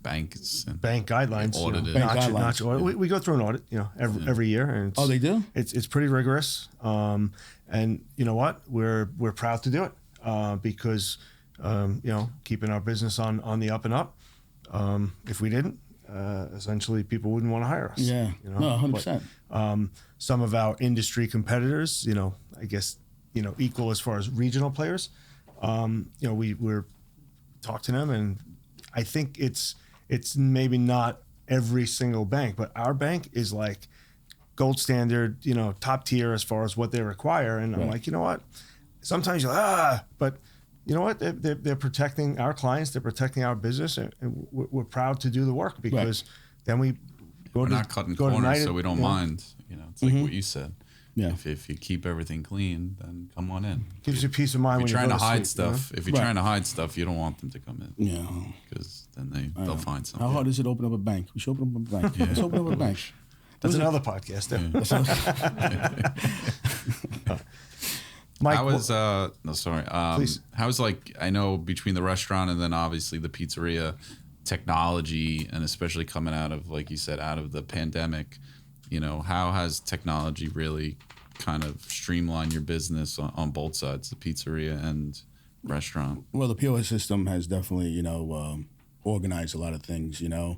banks and
bank guidelines,
audited.
Bank guidelines. Audit. We go through an audit, every year, and
they do.
It's pretty rigorous, and you know what? We're proud to do it because keeping our business on the up and up. If we didn't, essentially people wouldn't want to hire us.
Yeah,
no,
100%.
Some of our industry competitors, I guess, equal as far as regional players. We're talk to them, and I think it's maybe not every single bank, but our bank is like gold standard, top tier as far as what they require. And I'm like, you know what? Sometimes you're like, but you know what? They're protecting our clients. They're protecting our business, and we're proud to do the work because then we're
not cutting corners, so we don't mind. It's like what you said.
Yeah.
If you keep everything clean, then come on in.
Gives you peace of mind
when you're trying to hide stuff.
If
you're trying to hide stuff, you don't want them to come in.
Yeah.
Because then they'll find something.
How hard is it to open up a bank? We should open up a bank. Let's open up a bank.
That's another podcast there. Mike,
please. How was I know between the restaurant and then obviously the pizzeria, technology, and especially coming out of, like you said, out of the pandemic, how has technology really kind of streamlined your business on both sides, the pizzeria and restaurant?
Well, the POS system has definitely, organized a lot of things, I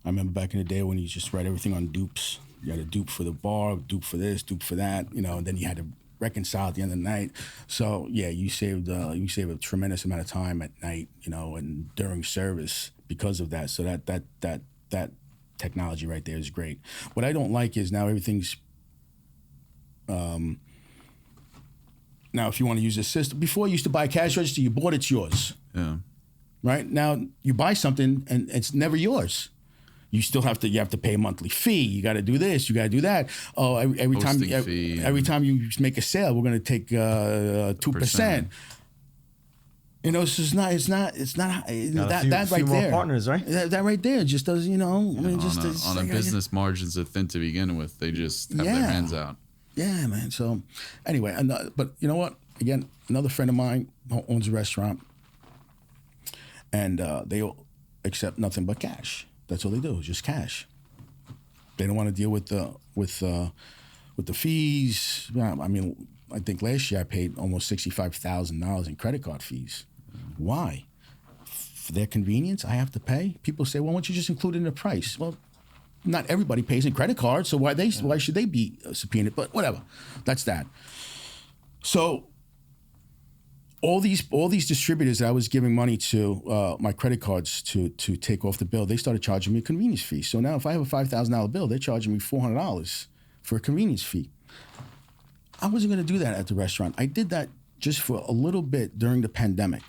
remember back in the day when you just write everything on dupes. You had a dupe for the bar, dupe for this, dupe for that, and then you had to reconcile at the end of the night. So yeah, you saved a tremendous amount of time at night, and during service because of that. So that technology right there is great. What I don't like is now everything's now if you want to use a system, before you used to buy a cash register, you bought it's yours.
Yeah.
Right? Now you buy something and it's never yours. You still have to pay a monthly fee. You got to do this. You got to do that. Oh, every time you make a sale, we're going to take 2%. It's not that right there.
Partners, right?
That right there just does.
On a business margins are thin to begin with. They just have their hands out.
Yeah, man. So anyway, but you know what? Again, another friend of mine owns a restaurant, and they accept nothing but cash. That's all they do, just cash. They don't want to deal with the fees. I mean, I think last year I paid almost $65,000 in credit card fees. Why? For their convenience, I have to pay. People say, "Well, why don't you just include it in the price?" Well, not everybody pays in credit cards, so why should they be subpoenaed? But whatever, that's that. So all these distributors that I was giving money to, my credit cards to take off the bill, they started charging me a convenience fee. So now if I have a $5,000 bill, they're charging me $400 for a convenience fee. I wasn't going to do that at the restaurant. I did that just for a little bit during the pandemic.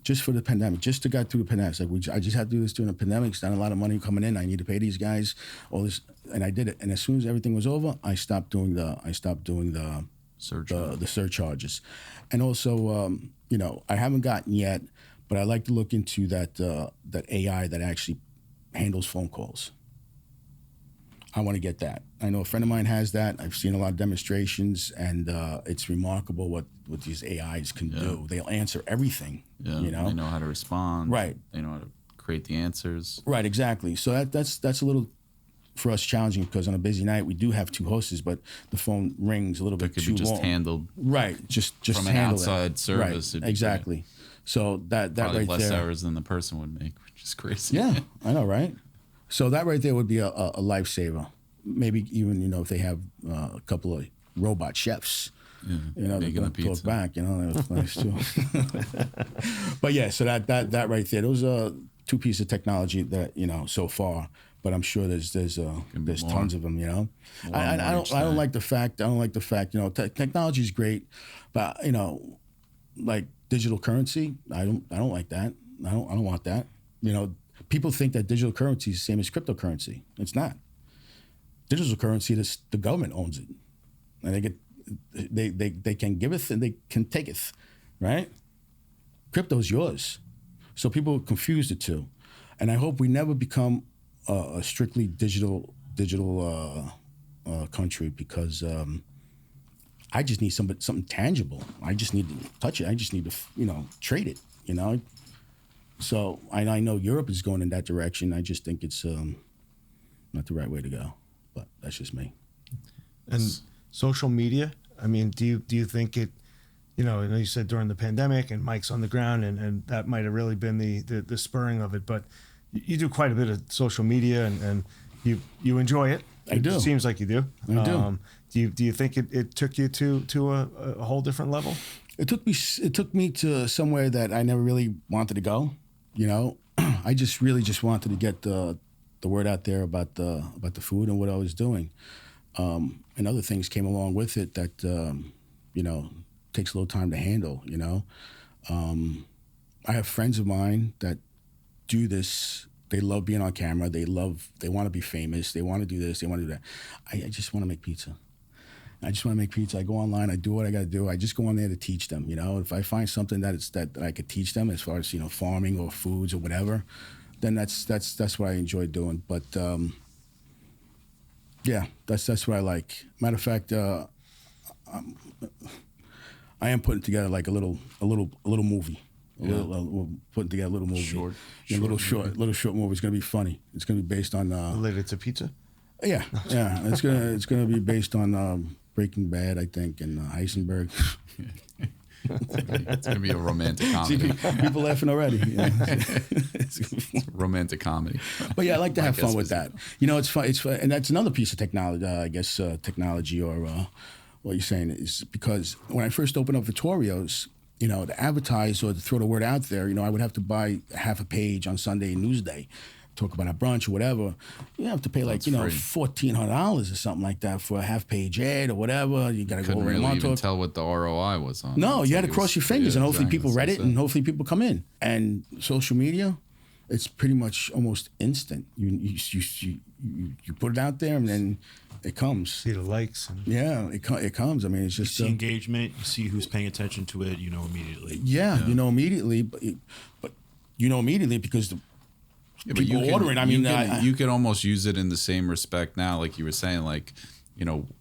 Just for the pandemic, just to get through the pandemic. I just had to do this during the pandemic. It's not a lot of money coming in. I need to pay these guys all this, and I did it. And as soon as everything was over, I stopped doing the surcharges. And also, I haven't gotten yet, but I like to look into that AI that actually handles phone calls. I want to get that. I know a friend of mine has that. I've seen a lot of demonstrations, and it's remarkable what these AIs can do. They'll answer everything.
Yeah,
you know?
They know how to respond.
Right.
They know how to create the answers.
Right, exactly. So that's a little, for us, challenging, because on a busy night we do have 2 hosts, but the phone rings a little bit
That could
too
be just
long.
handled.
Right, just
from an
handle
outside
it.
service.
Right, exactly. So that
Probably
right
less
there.
errors than the person would make, which is crazy.
Yeah, I know, right? So that right there would be a lifesaver. Maybe even, if they have a couple of robot chefs, they're
making
going
the
to talk
pizza.
back, that's nice too. But yeah, so that right there, those are 2 pieces of technology that, so far. But I'm sure there's tons of them, I don't like the fact, technology is great, but like digital currency, I don't like that. I don't want that. People think that digital currency is the same as cryptocurrency. It's not. Digital currency, the government owns it, and they can giveth and they can taketh, right? Crypto's yours, so people confuse the 2, and I hope we never become a strictly digital country, because I just need something tangible. I just need to touch it. I just need to trade it. So I know Europe is going in that direction. I just think it's not the right way to go. But that's just me.
And social media, I mean, do you think it, I know you said during the pandemic and Mike's on the ground, and that might have really been the spurring of it, but you do quite a bit of social media, and you enjoy it.
I do.
It seems like you do.
I do.
Do you think it took you to a whole different level?
It took me to somewhere that I never really wanted to go. I just wanted to get the word out there about the food and what I was doing, and other things came along with it that takes a little time to handle. I have friends of mine that do this. They love being on camera. They want to be famous. They want to do this. They want to do that. I just want to make pizza. I go online. I do what I got to do. I just go on there to teach them. If I find something that I could teach them as far as farming or foods or whatever, then that's what I enjoy doing. But yeah, that's what I like. Matter of fact, I am putting together like a little movie. We're putting together a little movie. Short movie. It's gonna be funny. It's gonna be based on
related to pizza.
Yeah. It's gonna be based on Breaking Bad, I think, and Heisenberg.
It's gonna be a romantic comedy.
See, people laughing already. It's
romantic comedy.
But yeah, I like to have fun with that. It's fun. It's fun, and that's another piece of technology. I guess technology, or what you're saying, is because when I first opened up Vittorio's, to advertise or to throw the word out there, I would have to buy half a page on Sunday Newsday, talk about a brunch or whatever. You have to pay like, $1,400 or something like that for a half page ad or whatever. You got to go over
and
even
tell what the ROI was on.
No, you had to cross your fingers, and hopefully people read it, and
hopefully
hopefully people come in. And social media, it's pretty much almost instant. You put it out there, and then it comes.
See the likes.
Yeah, it comes. I mean, it's just
you see engagement. You see who's paying attention to it. Immediately.
Yeah, immediately. But immediately because the people ordering. I mean,
you can almost use it in the same respect now, like you were saying, like,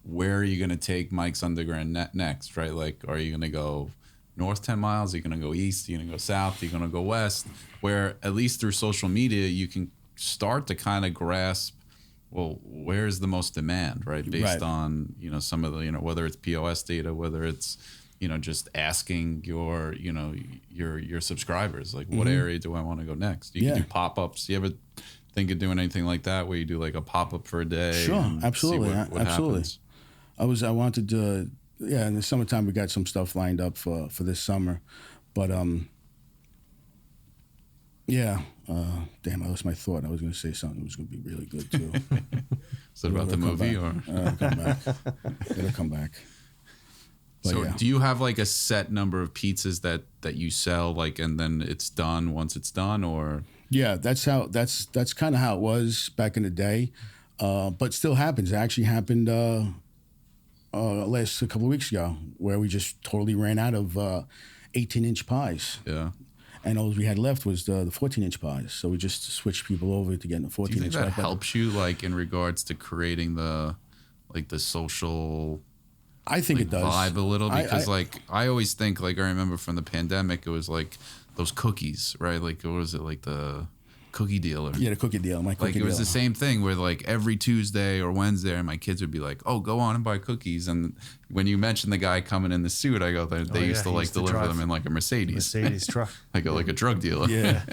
where are you going to take Mike's Underground next, right? Like, are you going to go north 10 miles? Are you going to go east? Are you going to go south? Are you going to go west? Where at least through social media, you can start to kind of grasp, well, where's the most demand, right? Based on, some of the, whether it's POS data, whether it's, just asking your subscribers, like, what area do I want to go next? You can do pop-ups. Do you ever think of doing anything like that, where you do like a pop-up for a day?
Sure, absolutely. Absolutely.
Happens?
I wanted to, in the summertime, we got some stuff lined up for this summer. But, damn, I lost my thought. I was going to say something that was going to be really good, too.
Is it about the movie, or?
It'll come back. But
so do you have like a set number of pizzas that you sell, like, and then it's done once it's done, or? Yeah, that's kind of how it was back in the day, but still happens. It actually happened a couple of weeks ago, where we just totally ran out of 18-inch pies. Yeah.
and all we had left was the 14-inch pies. So we just switched people over to getting the 14-inch.
Do you think that helps you, like in regards to creating the social?
I think it does.
Vibe a little, because I always think, like, I remember from the pandemic, it was like those cookies, right? Like, what was it, like the cookie dealer?
Yeah, the cookie dealer.
It was the same thing where, like, every Tuesday or Wednesday, my kids would be like, "Oh, go on and buy cookies." And when you mentioned the guy coming in the suit, I go, they used to like deliver them in like a Mercedes
truck,
like a drug dealer.
Yeah.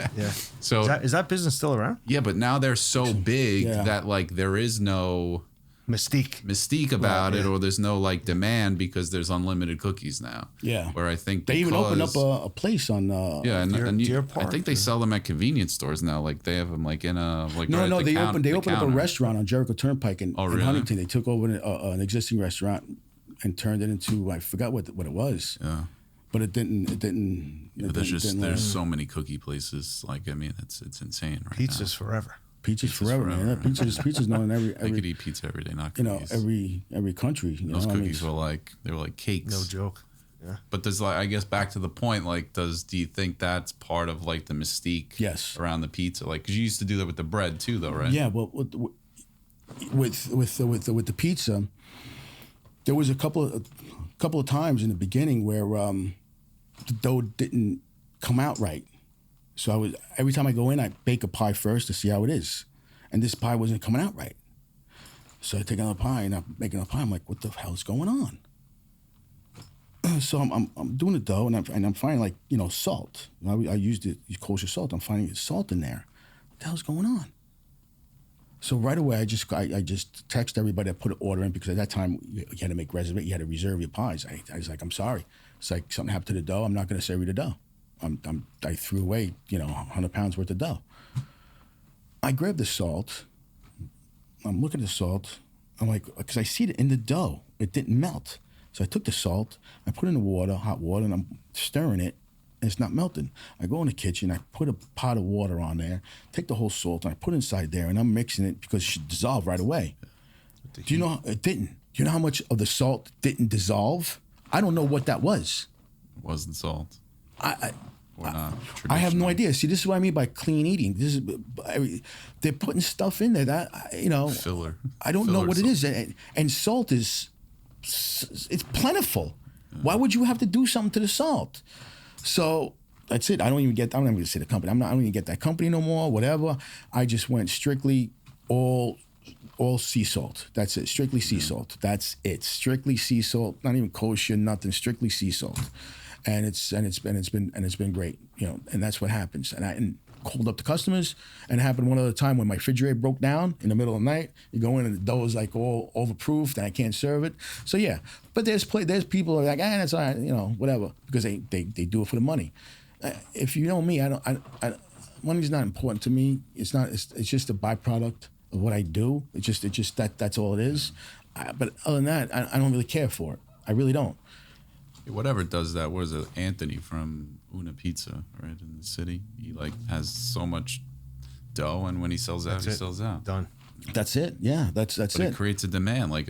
So is that business still around?
Yeah, but now they're so big that like there is no mystique about it, or there's no like demand because there's unlimited cookies now.
Yeah,
where I think
they even opened up a place on
Deer Park, I think they sell them at convenience stores now. Like they have them like in a like
no they opened up a restaurant on Jericho Turnpike in Huntington. They took over an existing restaurant and turned it into, I forgot what it was. Yeah, but it didn't.
There's so many cookie places. Like, I mean, it's insane. Right,
Pizza's forever.
Pizza's forever, man. Pizza's known in every.
They could eat pizza every day, not cookies.
Every country.
Those cookies were like cakes.
No joke. Yeah.
But does, like, I guess back to the point, like, do you think that's part of like the mystique?
Yes.
Around the pizza, like, because you used to do that with the bread too, though, right?
Yeah. Well, with the pizza, there was a couple of times in the beginning where the dough didn't come out right. So every time I go in, I bake a pie first to see how it is. And this pie wasn't coming out right. So I take another pie and I'm making a pie. I'm like, what the hell is going on? So I'm doing the dough and I'm finding, like, salt. I used kosher salt. I'm finding salt in there. What the hell's going on? So right away, I just text everybody that put an order in, because at that time you had to make reservation. You had to reserve your pies. I was like, I'm sorry. It's like something happened to the dough. I'm not going to serve you the dough. I threw away 100 pounds worth of dough. I grabbed the salt. I'm looking at the salt. I'm like, because I see it in the dough. It didn't melt. So I took the salt. I put it in the water, hot water, and I'm stirring it, and it's not melting. I go in the kitchen. I put a pot of water on there. Take the whole salt and I put it inside there, and I'm mixing it because it should dissolve right away. Do you know it didn't? Do you know how much of the salt didn't dissolve? I don't know what that was.
It wasn't salt.
I have no idea. See, this is what I mean by clean eating. They're putting stuff in there that
filler.
I don't know what it is, and salt it's plentiful. Yeah. Why would you have to do something to the salt? So that's it. I don't even say the company. I don't even get that company no more. Whatever. I just went strictly all sea salt. That's it. Strictly sea salt. That's it. Strictly sea salt. Not even kosher. Nothing. Strictly sea salt. And it's been great, and that's what happens. And I called up the customers, and it happened one other time when my refrigerator broke down in the middle of the night. You go in and the dough is like all overproofed, and I can't serve it. So yeah, but there's people who are like, that's all right, whatever, because they do it for the money. If you know me, money's not important to me. It's not. It's just a byproduct of what I do. It's just that's all it is. But other than that, I don't really care for it. I really don't.
Whatever does that, what is it? Anthony from Una Pizza, right, in the city. He has so much dough, and when he sells out, he sells out.
Done.
That's it. Yeah, that's it.
It creates a demand, like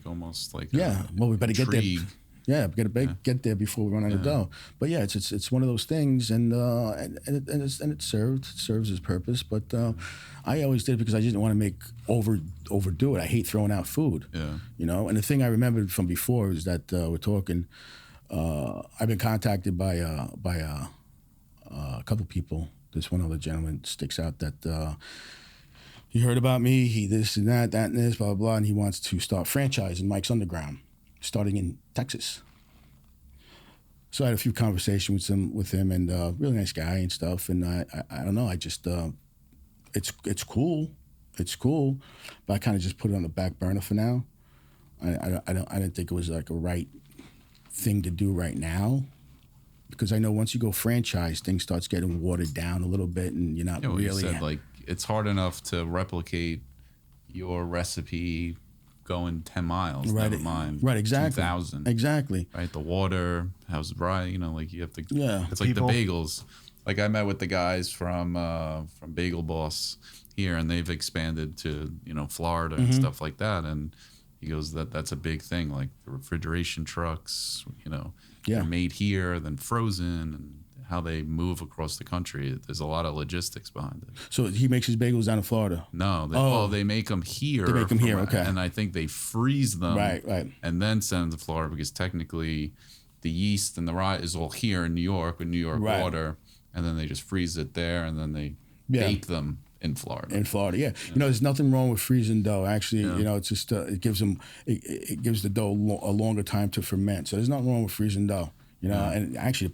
almost like
well, we better get there. Yeah, we gotta get there before we run out of dough. But yeah, it's one of those things, and it serves its purpose. But I always did it because I didn't want to overdo it. I hate throwing out food. Yeah. And the thing I remembered from before is that we're talking. I've been contacted by a couple people. This one other gentleman sticks out that he heard about me. He this and that and this, blah blah blah, and he wants to start franchising Mike's Underground, starting in Texas. So I had a few conversations with him, and really nice guy and stuff. And I don't know. I just it's cool, but I kind of just put it on the back burner for now. I didn't think it was like a right thing to do right now, because I know once you go franchise, things starts getting watered down a little bit, and you're not really.
You said, like, it's hard enough to replicate your recipe going 10 miles,
right,
never mind.
Right, exactly.
2,000.
Exactly.
Right, the water, how's dry, like you have to, it's like
people.
The bagels. Like I met with the guys from Bagel Boss here, and they've expanded to, Florida and stuff like that. And he goes, that's a big thing, like the refrigeration trucks, they're made here, then frozen, and how they move across the country. There's a lot of logistics behind it.
So he makes his bagels down in Florida?
No, they make them here.
They make them here, okay.
And I think they freeze them,
right,
and then send them to Florida because technically, the yeast and the rye is all here in New York with New York water, and then they just freeze it there, and then they bake them in Florida.
In Florida, yeah. You know, there's nothing wrong with freezing dough. Actually, you know, it's just it gives them it gives the dough a longer time to ferment. So there's nothing wrong with freezing dough. You know, and actually,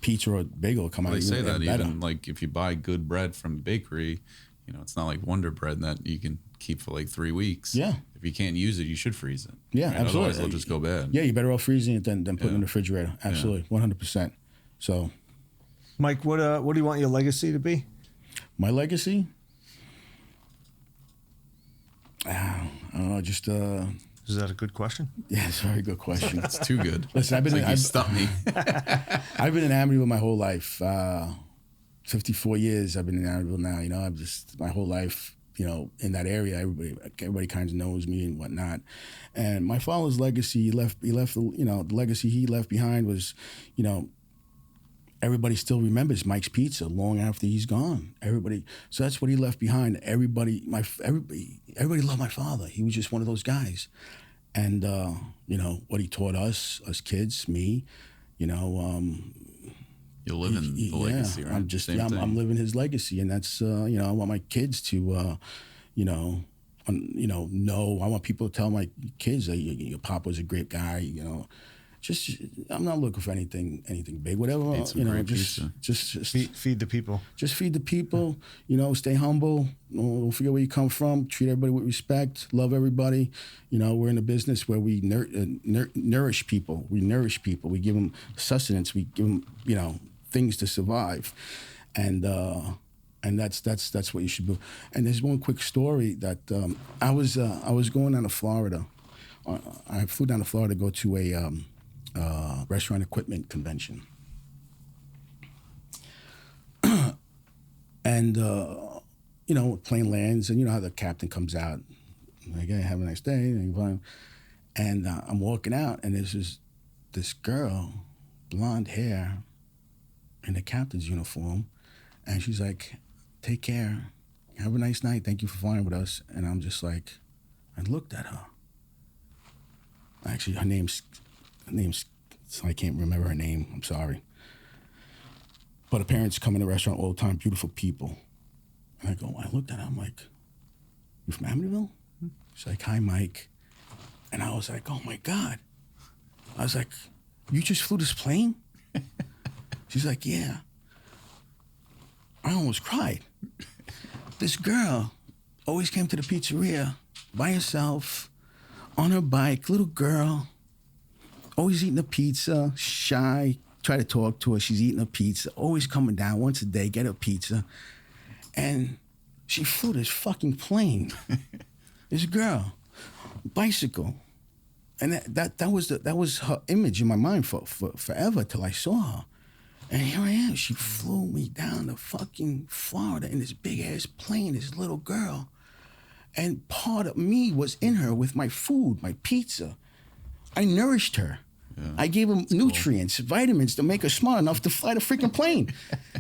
pizza or bagel will come out.
They say that
better.
even like if you buy good bread from the bakery, you know, it's not like Wonder Bread that you can keep for like 3 weeks.
Yeah.
If you can't use it, you should freeze it.
Yeah,
right?
absolutely.
Otherwise, it'll just go bad.
Yeah, you're better off freezing it than putting it in the refrigerator. Absolutely, 100%. So,
Mike, what do you want your legacy to be?
My legacy? I don't know. Just
is that a good question?
Yeah, it's a very good question.
It's too good.
Listen,
you stumped me.
I've been in Amityville my whole life. 54 years I've been in Amityville now. You know, I've just my whole life. You know, in that area, everybody kind of knows me and whatnot. And my father's legacy, he left. You know, the legacy he left behind was, you know, everybody still remembers Mike's Pizza long after he's gone. Everybody. So that's what he left behind. Everybody loved my father. He was just one of those guys. And you know what he taught us kids, me. You know.
You're living the legacy, right?
I'm living his legacy, and that's you know, I want my kids to you know, know. I want people to tell my kids that your papa was a great guy. You know, just I'm not looking for anything big. Whatever, you know, just
feed the people.
Just feed the people. You know, stay humble. Don't forget where you come from. Treat everybody with respect. Love everybody. You know, we're in a business where we nourish people. We nourish people. We give them sustenance. We give them, you know, things to survive, and that's what you should do. And there's one quick story that I was going down to Florida. I flew down to Florida to go to a restaurant equipment convention, and you know, plane lands, and you know how the captain comes out, like, hey, have a nice day, and I'm walking out, and there's this girl, blonde hair, in the captain's uniform, and she's like, take care, have a nice night, thank you for flying with us. And I'm just like, I looked at her. Actually, her name's so I can't remember her name, I'm sorry. But her parents come in the restaurant all the time, beautiful people. And I looked at her, I'm like, you from Amityville? She's like, hi, Mike. And I was like, oh my God. I was like, you just flew this plane? She's like, yeah. I almost cried. This girl always came to the pizzeria by herself, on her bike, little girl, always eating a pizza, shy, try to talk to her, she's eating a pizza, always coming down once a day, get a pizza. And she flew this fucking plane. This girl, bicycle. And that was her image in my mind for forever till I saw her. And here I am. She flew me down to fucking Florida in this big ass plane, this little girl. And part of me was in her with my food, my pizza. I nourished her. Yeah, I gave her nutrients, vitamins to make her smart enough to fly the freaking plane.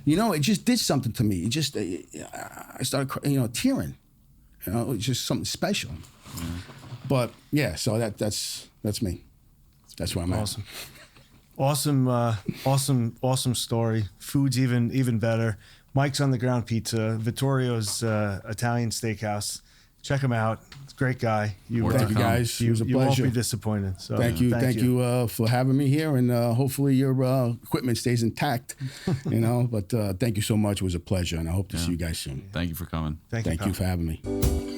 You know, it just did something to me. It just, I started, you know, tearing. You know, it's just something special. Yeah. But yeah, so that's me. That's where I'm
awesome. Awesome story. Food's even better. Mike's on the Ground Pizza. Vittorio's Italian Steakhouse. Check him out. It's a great guy.
Thank you guys. It was a pleasure.
You won't be disappointed. So
thank you for having me here, and hopefully your equipment stays intact. You know, but thank you so much. It was a pleasure, and I hope to see you guys soon.
Thank you for coming.
Thank you for having me.